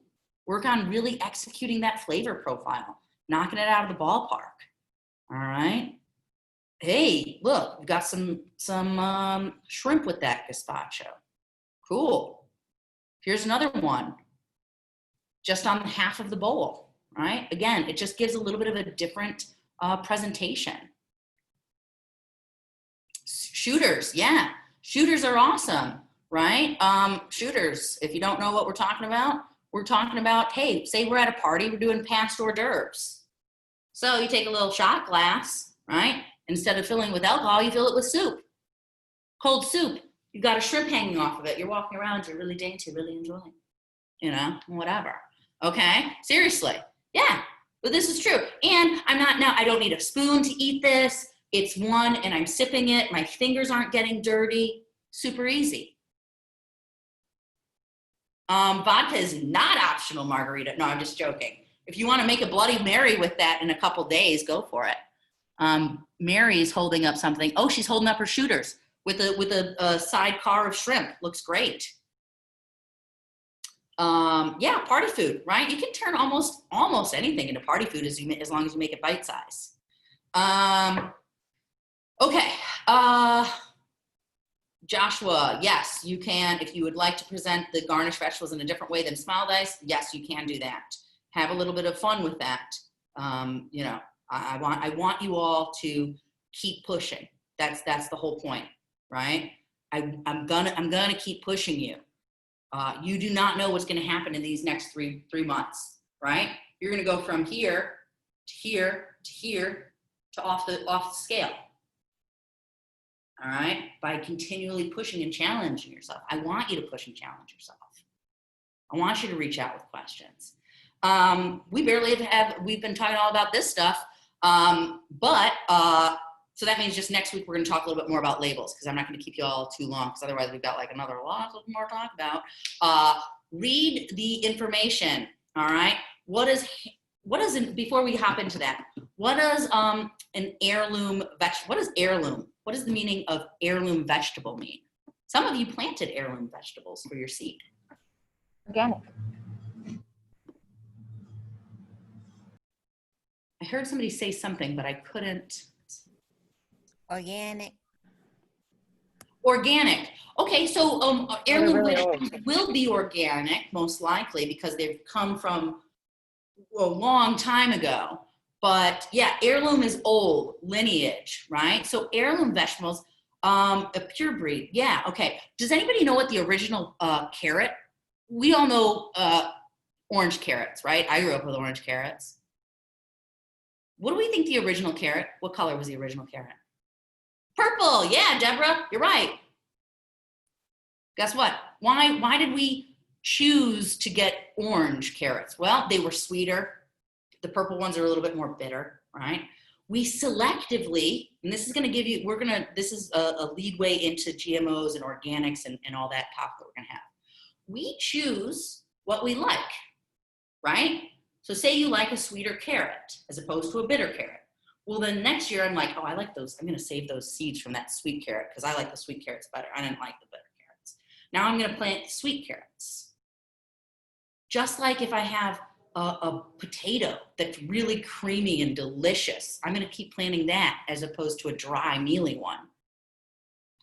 Work on really executing that flavor profile, knocking it out of the ballpark. All right. Hey, look, we've got some shrimp with that gazpacho. Cool. Here's another one, just on half of the bowl, right? Again, it just gives a little bit of a different presentation. Shooters, yeah, shooters are awesome, right? Shooters, if you don't know what we're talking about, hey, say we're at a party, we're doing past hors d'oeuvres. So you take a little shot glass, right? Instead of filling with alcohol, you fill it with soup. Cold soup. You've got a shrimp hanging off of it. You're walking around, you're really dainty, really enjoying, whatever. Okay, seriously, yeah, but this is true. And I don't need a spoon to eat this. It's one and I'm sipping it. My fingers aren't getting dirty. Super easy. Vodka is not optional, margarita. No, I'm just joking. If you want to make a Bloody Mary with that in a couple days, go for it. Mary's holding up something. Oh, she's holding up her shooters with a sidecar of shrimp. Looks great. Yeah, party food, right? You can turn almost anything into party food as long as you make it bite size. Okay, Joshua, yes, you can. If you would like to present the garnished vegetables in a different way than smiled ice, yes, you can do that. Have a little bit of fun with that. I want you all to keep pushing. That's the whole point, right? I'm gonna keep pushing you. You do not know what's gonna happen in these next three months, right? You're gonna go from here to here to here to off the scale. All right, by continually pushing and challenging yourself. I want you to push and challenge yourself. I want you to reach out with questions. We've been talking all about this stuff, so that means just next week we're gonna talk a little bit more about labels, because I'm not gonna keep you all too long, because otherwise we've got like another lot more to talk about. Read the information, all right? Before we hop into that, what does an heirloom vegetable, what is heirloom? What does the meaning of heirloom vegetable mean? Some of you planted heirloom vegetables for your seed. Organic. I heard somebody say something, but I couldn't. Organic. Organic. Okay, so heirloom really vegetables will be organic, most likely, because they've come from a long time ago. But yeah, heirloom is old lineage, right? So heirloom vegetables, a pure breed. Yeah, okay. Does anybody know what the original carrot? We all know orange carrots, right? I grew up with orange carrots. What do we think the original carrot? What color was the original carrot? Purple. Yeah, Deborah, you're right. Guess what? Why did we choose to get orange carrots? Well, they were sweeter. The purple ones are a little bit more bitter, right? We selectively, and this is going to give you, this is a lead way into GMOs and organics and all that talk that we're going to have. We choose what we like, right? So say you like a sweeter carrot as opposed to a bitter carrot. Well, then next year I'm like, oh, I like those. I'm going to save those seeds from that sweet carrot because I like the sweet carrots better. I didn't like the bitter carrots. Now I'm going to plant the sweet carrots. Just like if I have a potato that's really creamy and delicious, I'm going to keep planting that as opposed to a dry, mealy one.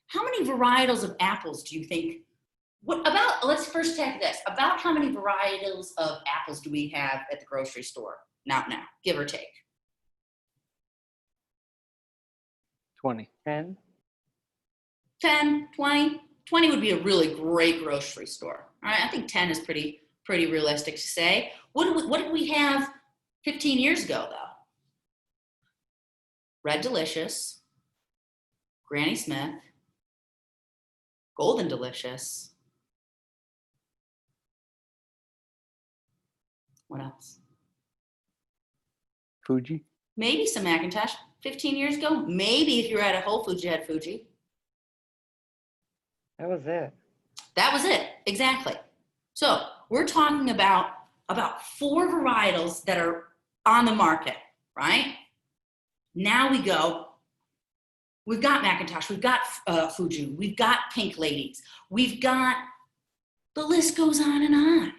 How many varietals of apples do you think? Let's first check this. About how many varietals of apples do we have at the grocery store? Now, give or take. 20. 10. 10, 20? 20 would be a really great grocery store. All right, I think 10 is pretty realistic to say. What did we have 15 years ago, though? Red Delicious, Granny Smith, Golden Delicious. What else? Fuji. Maybe some Macintosh. 15 years ago, maybe if you were at a Whole Foods, you had Fuji. That was it. That was it, exactly. So we're talking about 4 varietals that are on the market, right? Now we go, we've got Macintosh, we've got Fuji, we've got Pink Ladies, we've got, the list goes on and on.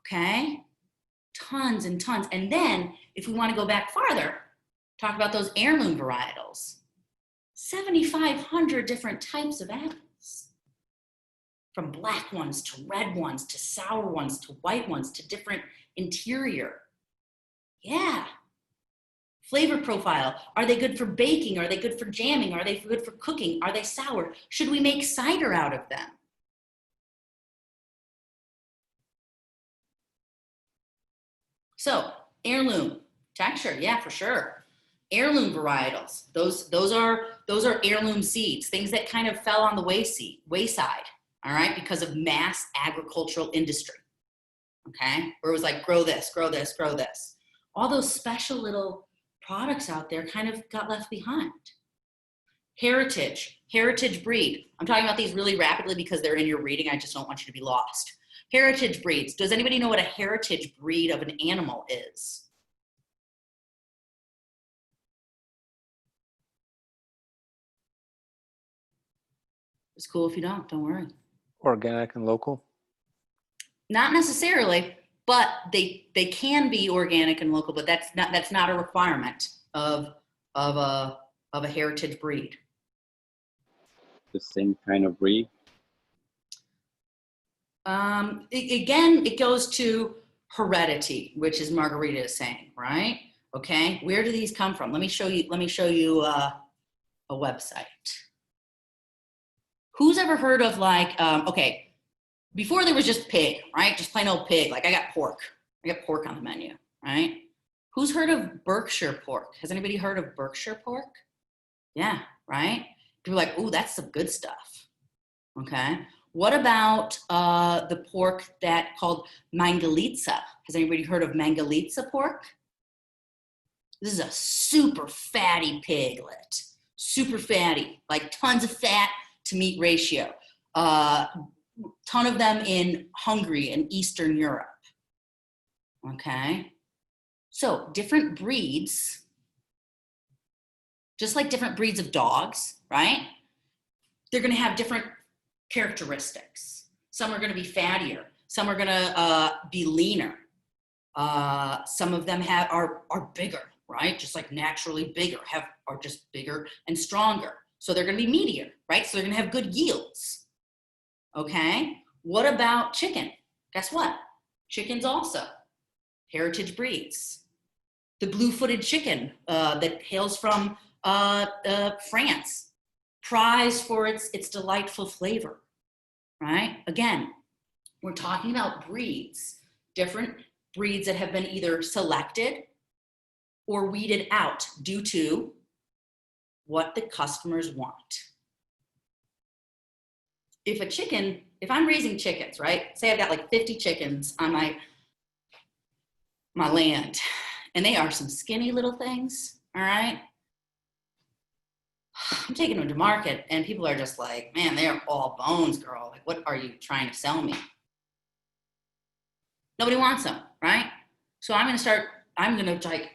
Okay? Tons and tons. And then if we want to go back farther, talk about those heirloom varietals. 7,500 different types of apples. From black ones to red ones to sour ones to white ones to different interior. Yeah. Flavor profile. Are they good for baking? Are they good for jamming? Are they good for cooking? Are they sour? Should we make cider out of them? So heirloom texture, yeah, for sure. Heirloom varietals, those are heirloom seeds, things that kind of fell on the wayside, all right, because of mass agricultural industry, okay? Where it was like, grow this, grow this, grow this. All those special little products out there kind of got left behind. Heritage breed. I'm talking about these really rapidly because they're in your reading. I just don't want you to be lost. Heritage breeds. Does anybody know what a heritage breed of an animal is? It's cool if you don't worry. Organic and local. Not necessarily, but they can be organic and local, but that's not a requirement of a heritage breed. The same kind of breed? Again, it goes to heredity, which is Margarita is saying, right? Okay, where do these come from? Let me show you a website. Who's ever heard of like, okay, before there was just pig, right? Just plain old pig. Like I got pork on the menu, right? Who's heard of Berkshire pork? Has anybody heard of Berkshire pork? Yeah, right? People are like, ooh, that's some good stuff. Okay. What about the pork that called Mangalitsa? Has anybody heard of Mangalitsa pork? This is a super fatty piglet. Super fatty, like tons of fat to meat ratio. Ton of them in Hungary and Eastern Europe. Okay. So different breeds, just like different breeds of dogs, right? They're going to have different characteristics. Some are going to be fattier. Some are going to be leaner. Some of them are bigger, right? Just like naturally bigger, are just bigger and stronger. So they're going to be meatier, right? So they're going to have good yields. Okay. What about chicken? Guess what? Chickens also heritage breeds. The blue-footed chicken that hails from France, prized for its delightful flavor, right? Again, we're talking about breeds, different breeds that have been either selected or weeded out due to what the customers want. If I'm raising chickens, right? Say I've got like 50 chickens on my land, and they are some skinny little things, all right? I'm taking them to market, and people are just like, man, they are all bones, girl. Like, what are you trying to sell me? Nobody wants them, right? So I'm gonna like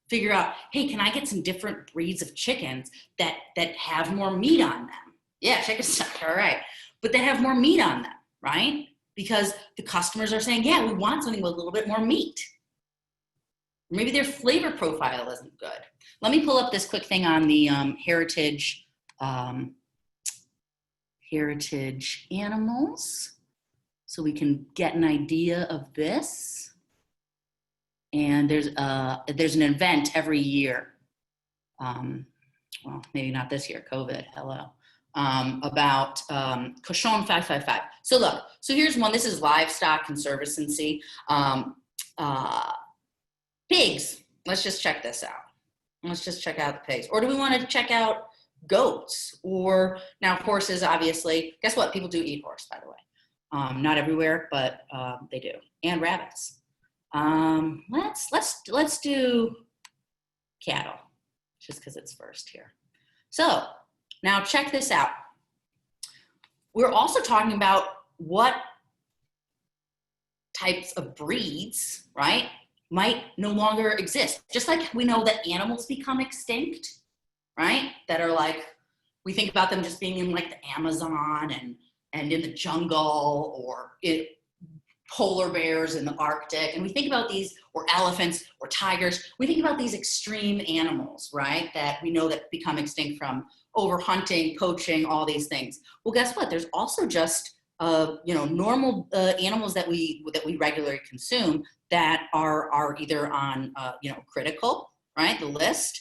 figure out, hey, can I get some different breeds of chickens that have more meat on them? Yeah, chickens, all right. But that have more meat on them, right? Because the customers are saying, yeah, we want something with a little bit more meat. Maybe their flavor profile isn't good. Let me pull up this quick thing on the heritage animals so we can get an idea of this. And there's an event every year. Well, maybe not this year, COVID, hello. About Cochon 555. So look, so here's one. This is Livestock Conservancy. Pigs, let's just check this out. Let's just check out the pigs. Or do we want to check out goats? Or now horses, obviously. Guess what? People do eat horse, by the way. Not everywhere, but they do. And rabbits. Let's do cattle, just because it's first here. So now check this out. We're also talking about what types of breeds, right, might no longer exist. Just like we know that animals become extinct, right? That are like, we think about them just being in like the Amazon and in the jungle, or in polar bears in the Arctic. And we think about these, or elephants or tigers. We think about these extreme animals, right? That we know that become extinct from overhunting, poaching, all these things. Well, guess what? There's also just normal animals that we regularly consume that are either on critical, right, the list,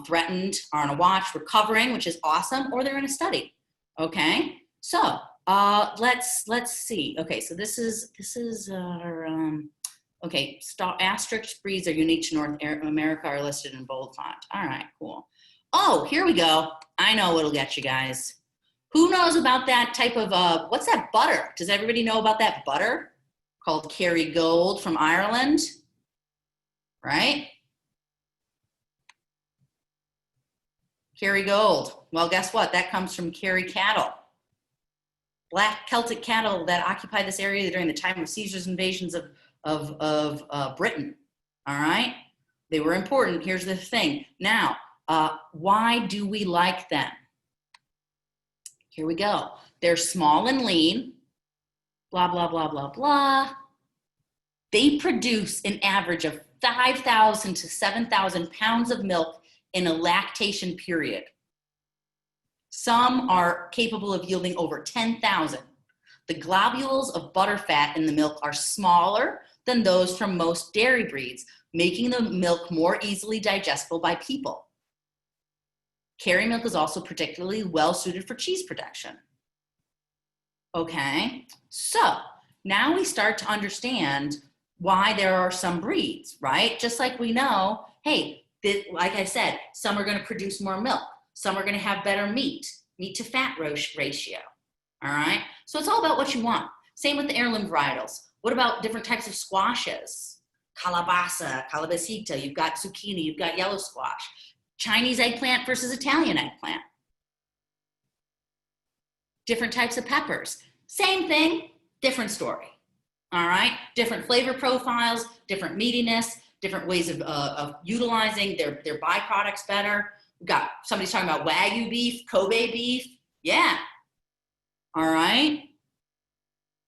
threatened, are on a watch, recovering, which is awesome, or they're in a study. Okay, so let's see. Okay, so this is our asterisk breeds are unique to North America are listed in bold font. All right, cool. Oh, here we go. I know what'll get you guys. Who knows about that type of, what's that butter? Does everybody know about that butter called Kerrygold from Ireland? Right? Kerrygold. Well, guess what? That comes from Kerry cattle. Black Celtic cattle that occupied this area during the time of Caesar's invasions of Britain. All right? They were important. Here's the thing. Now, why do we like them? Here we go. They're small and lean, blah, blah, blah, blah, blah. They produce an average of 5,000 to 7,000 pounds of milk in a lactation period. Some are capable of yielding over 10,000. The globules of butterfat in the milk are smaller than those from most dairy breeds, making the milk more easily digestible by people. Kerry milk is also particularly well suited for cheese production. Okay, so now we start to understand why there are some breeds, right? Just like we know, hey, like I said, some are going to produce more milk. Some are going to have better meat to fat ratio. All right, so it's all about what you want. Same with the heirloom varietals. What about different types of squashes? Calabacita, you've got zucchini, you've got yellow squash. Chinese eggplant versus Italian eggplant. Different types of peppers. Same thing, different story. All right, different flavor profiles, different meatiness, different ways of utilizing their byproducts better. We've got somebody's talking about Wagyu beef, Kobe beef. Yeah. All right.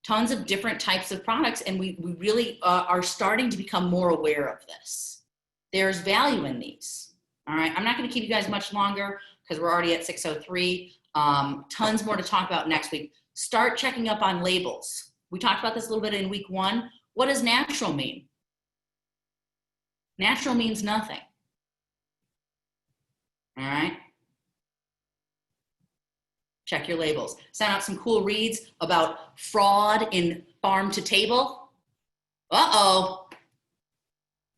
Tons of different types of products, and we really are starting to become more aware of this. There's value in these. All right, I'm not going to keep you guys much longer because we're already at 6:03. Tons more to talk about next week. Start checking up on labels. We talked about this a little bit in week 1. What does natural mean? Natural means nothing. All right. Check your labels. Send out some cool reads about fraud in farm to table. Uh-oh.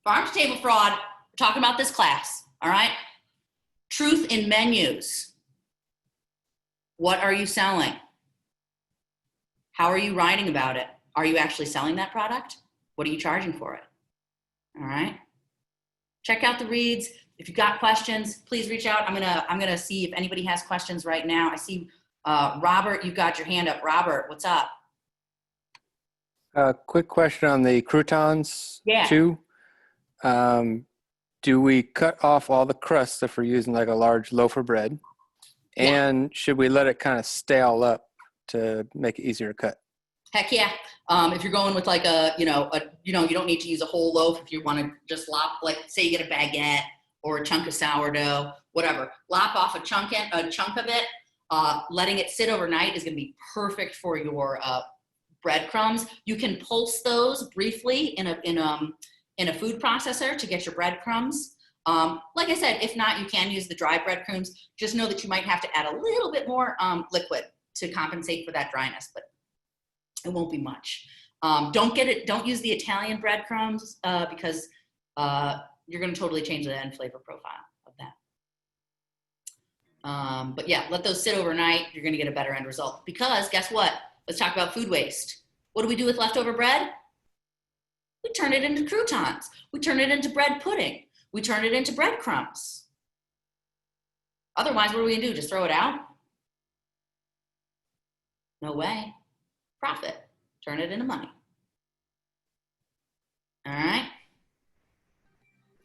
Farm to table fraud. We're talking about this class. All right. Truth in menus. What are you selling? How are you writing about it? Are you actually selling that product? What are you charging for it? All right. Check out the reads. If you've got questions, please reach out. I'm gonna see if anybody has questions right now. I see Robert, you've got your hand up. Robert, what's up? Quick question on the croutons Yeah. too. Do we cut off all the crusts if we're using like a large loaf of bread? Yeah. And should we let it kind of stale up to make it easier to cut? Heck yeah. If you're going with like you don't need to use a whole loaf. If you want to just lop, like say you get a baguette or a chunk of sourdough, whatever, lop off a chunk of it. Letting it sit overnight is going to be perfect for your breadcrumbs. You can pulse those briefly in a food processor to get your breadcrumbs. Like I said, if not, you can use the dry breadcrumbs. Just know that you might have to add a little bit more liquid to compensate for that dryness, but it won't be much. Don't use the Italian breadcrumbs because you're going to totally change the end flavor profile But yeah, let those sit overnight. You're going to get a better end result. Because guess what? Let's talk about food waste. What do we do with leftover bread? We turn it into croutons. We turn it into bread pudding. We turn it into breadcrumbs. Otherwise, what are we going to do? Just throw it out? No way. Profit. Turn it into money. All right.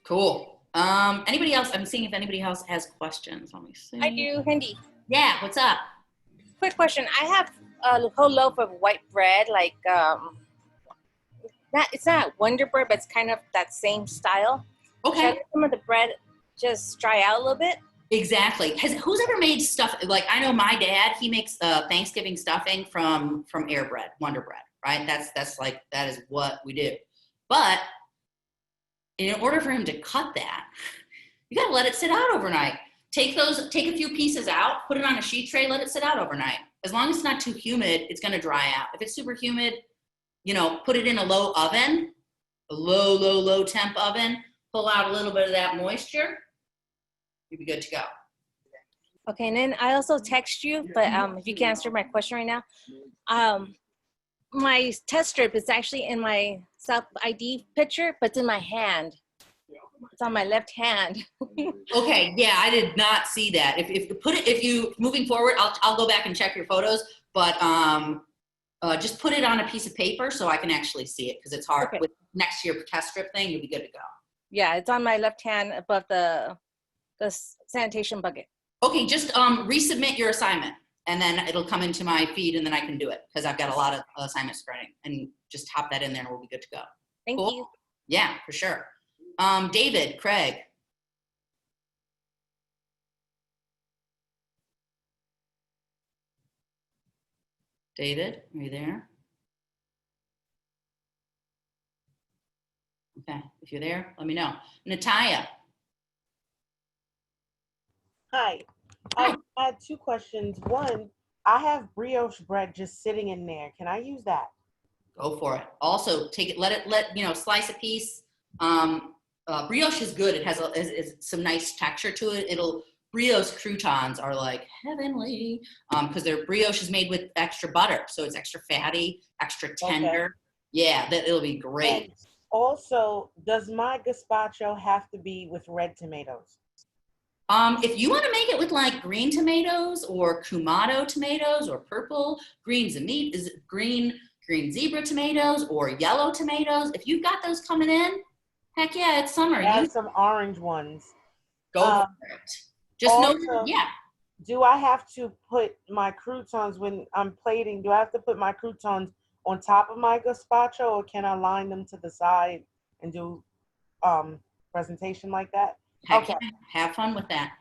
Cool. Anybody else? I'm seeing if anybody else has questions. Let me see. I do, Hindi. Yeah, what's up? Quick question. I have a whole loaf of white bread, like it's not Wonder Bread, but it's kind of that same style. Should I Okay. let some of the bread just dry out a little bit? Exactly. Who's ever made stuff like I know my dad? He makes Thanksgiving stuffing from Air Bread, Wonder Bread, right? That's like that is what we do. But in order for him to cut that, you got to let it sit out overnight. Take a few pieces out, put it on a sheet tray, let it sit out overnight. As long as it's not too humid, it's going to dry out. If it's super humid, put it in a low oven, a low temp oven, pull out a little bit of that moisture, you'll be good to go. Okay, and then I also text you, but if you can answer my question right now. My test strip is actually in my self ID picture, but it's in my hand. It's on my left hand. Okay, yeah, I did not see that. If you moving forward, I'll go back and check your photos, but just put it on a piece of paper so I can actually see it because it's hard. Okay. With next to your test strip thing, you'll be good to go. Yeah, it's on my left hand above the sanitation bucket. Okay, just resubmit your assignment and then it'll come into my feed and then I can do it because I've got a lot of assignments running and just hop that in there and we'll be good to go. Thank Cool. you. Yeah, for sure. David, Craig. David, are you there? Okay, if you're there, let me know. Natalia. Hi. Hi. I had two questions. One, I have brioche bread just sitting in there. Can I use that? Go for it. Also, take it, slice a piece. Brioche is good. It has is some nice texture to it. Brioche croutons are like heavenly because their brioche is made with extra butter. So it's extra fatty, extra tender. Okay. Yeah, it'll be great. And also, does my gazpacho have to be with red tomatoes? If you want to make it with like green tomatoes or Kumado tomatoes or purple, green zebra tomatoes or yellow tomatoes, if you've got those coming in, heck yeah, it's summer. I have some orange ones. Go for it. Just know, Also, yeah. do I have to put my croutons when I'm plating? Do I have to put my croutons on top of my gazpacho, or can I line them to the side and do presentation like that? Heck Okay. yeah, have fun with that.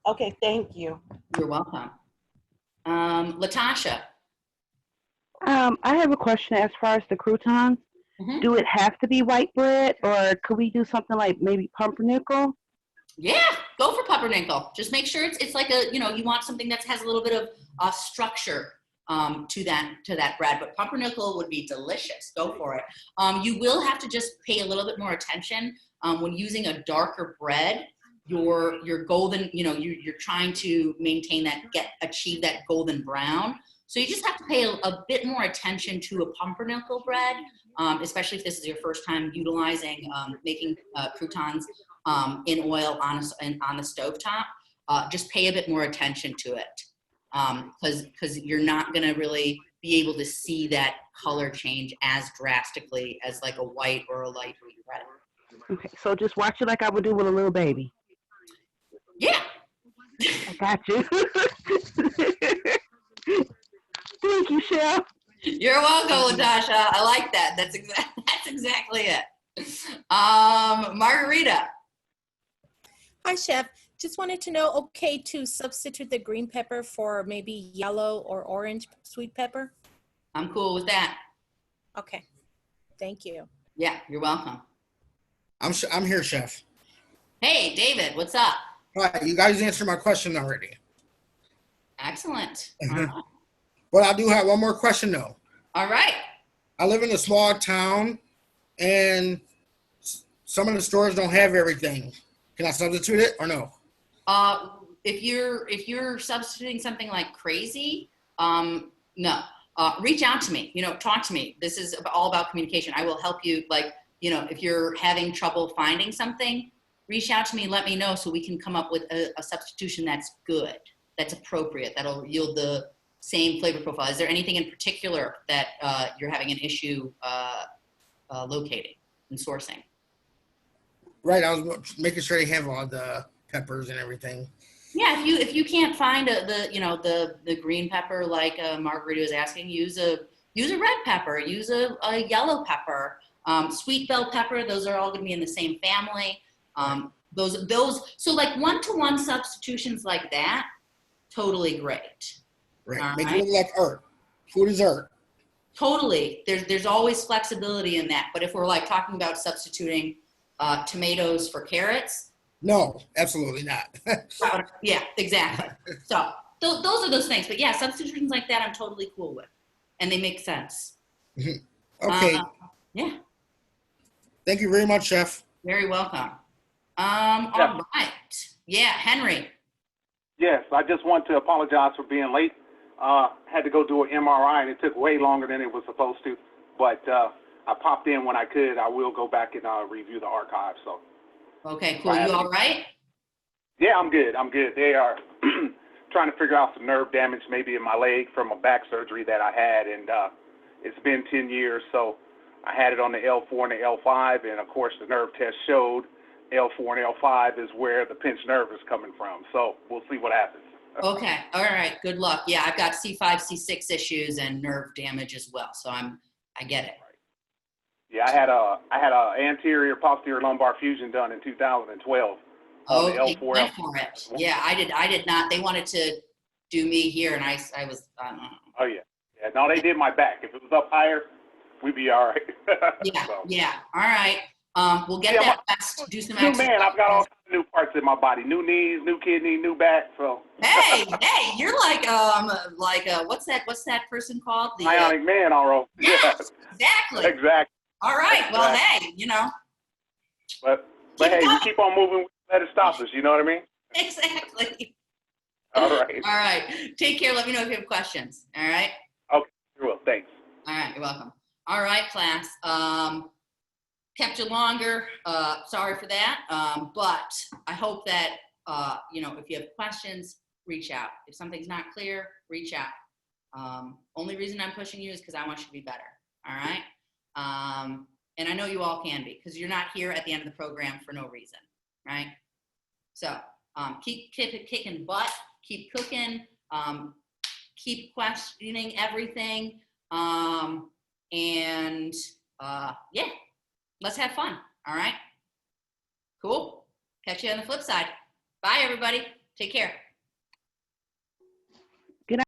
Okay, thank you. You're welcome. Latasha. I have a question as far as the croutons. Mhm. Do it have to be white bread, or could we do something like maybe pumpernickel? Yeah, go for pumpernickel. Just make sure it's like you want something that has a little bit of structure to that bread, but pumpernickel would be delicious. Go for it. You will have to just pay a little bit more attention when using a darker bread. Your golden, you're trying to maintain achieve that golden brown. So you just have to pay a bit more attention to a pumpernickel bread, especially if this is your first time utilizing making croutons in oil on the stovetop. Just pay a bit more attention to it because you're not going to really be able to see that color change as drastically as like a white or a light wheat bread. Okay, so just watch it like I would do with a little baby. Yeah. I got you. Thank you, Chef. You're welcome, Latasha. I like that. That's exactly it. Margarita. Hi, Chef. Just wanted to know, okay to substitute the green pepper for maybe yellow or orange sweet pepper? I'm cool with that. Okay. Thank you. Yeah, you're welcome. I'm here, Chef. Hey, David, what's up? All right, you guys answered my question already. Excellent. But I do have one more question, though. All right. I live in a small town, and some of the stores don't have everything. Can I substitute it or no? if you're substituting something like crazy, no. Reach out to me, talk to me. This is all about communication. I will help you. Like, if you're having trouble finding something, reach out to me, let me know so we can come up with a substitution that's good, that's appropriate, that'll yield the same flavor profile. Is there anything in particular that you're having an issue locating and sourcing? Right, I was making sure they have all the peppers and everything. Yeah, if you can't find the green pepper like Margarita was asking, use a red pepper, use a yellow pepper, sweet bell pepper. Those are all going to be in the same family. Those so like one-to-one substitutions like that, totally great. Right, All make right. it look like art. Food is art. Totally. There's always flexibility in that. But if we're like talking about substituting tomatoes for carrots. No, absolutely not. Yeah, exactly. So those are those things. But yeah, substitutions like that I'm totally cool with. And they make sense. Okay. Yeah. Thank you very much, Chef. Very welcome. All right. Yeah, Henry. Yes, I just want to apologize for being late. Had to go do an MRI, and it took way longer than it was supposed to. But I popped in when I could. I will go back and review the archive. So. Okay, cool. You all right? Yeah, I'm good. They are trying to figure out some nerve damage maybe in my leg from a back surgery that I had, and it's been 10 years. So I had it on the L4 and the L5, and of course the nerve test showed L4 and L5 is where the pinched nerve is coming from. So we'll see what happens. Okay. All right. Good luck. Yeah, I've got C5, C6 issues and nerve damage as well. So I get it. Yeah, I had a anterior posterior lumbar fusion done in 2012 on the L4. Went for it. Yeah, I did not. They wanted to do me here, and I was. I don't know. Oh yeah. No, they did my back. If it was up higher, we'd be all right. Yeah. So. Yeah. All right. We'll get that rest. Do some new exercise. man. I've got all kinds of new parts in my body. New knees, new kidney, new back. So. Hey, you're like what's that person called? The Bionic man, all right. Yeah. Exactly. Exactly. All right. Well, hey, But hey, we keep on moving. Let it stop us. You know what I mean? Exactly. All right. All right. Take care. Let me know if you have questions. All right. Okay. You will. Thanks. All right. You're welcome. All right, class. Kept you longer. Sorry for that. But I hope that if you have questions, reach out. If something's not clear, reach out. Only reason I'm pushing you is because I want you to be better. All right. And I know you all can be because you're not here at the end of the program for no reason, right? So keep kicking butt, keep cooking, keep questioning everything, and yeah, let's have fun. All right, cool. Catch you on the flip side. Bye, everybody. Take care.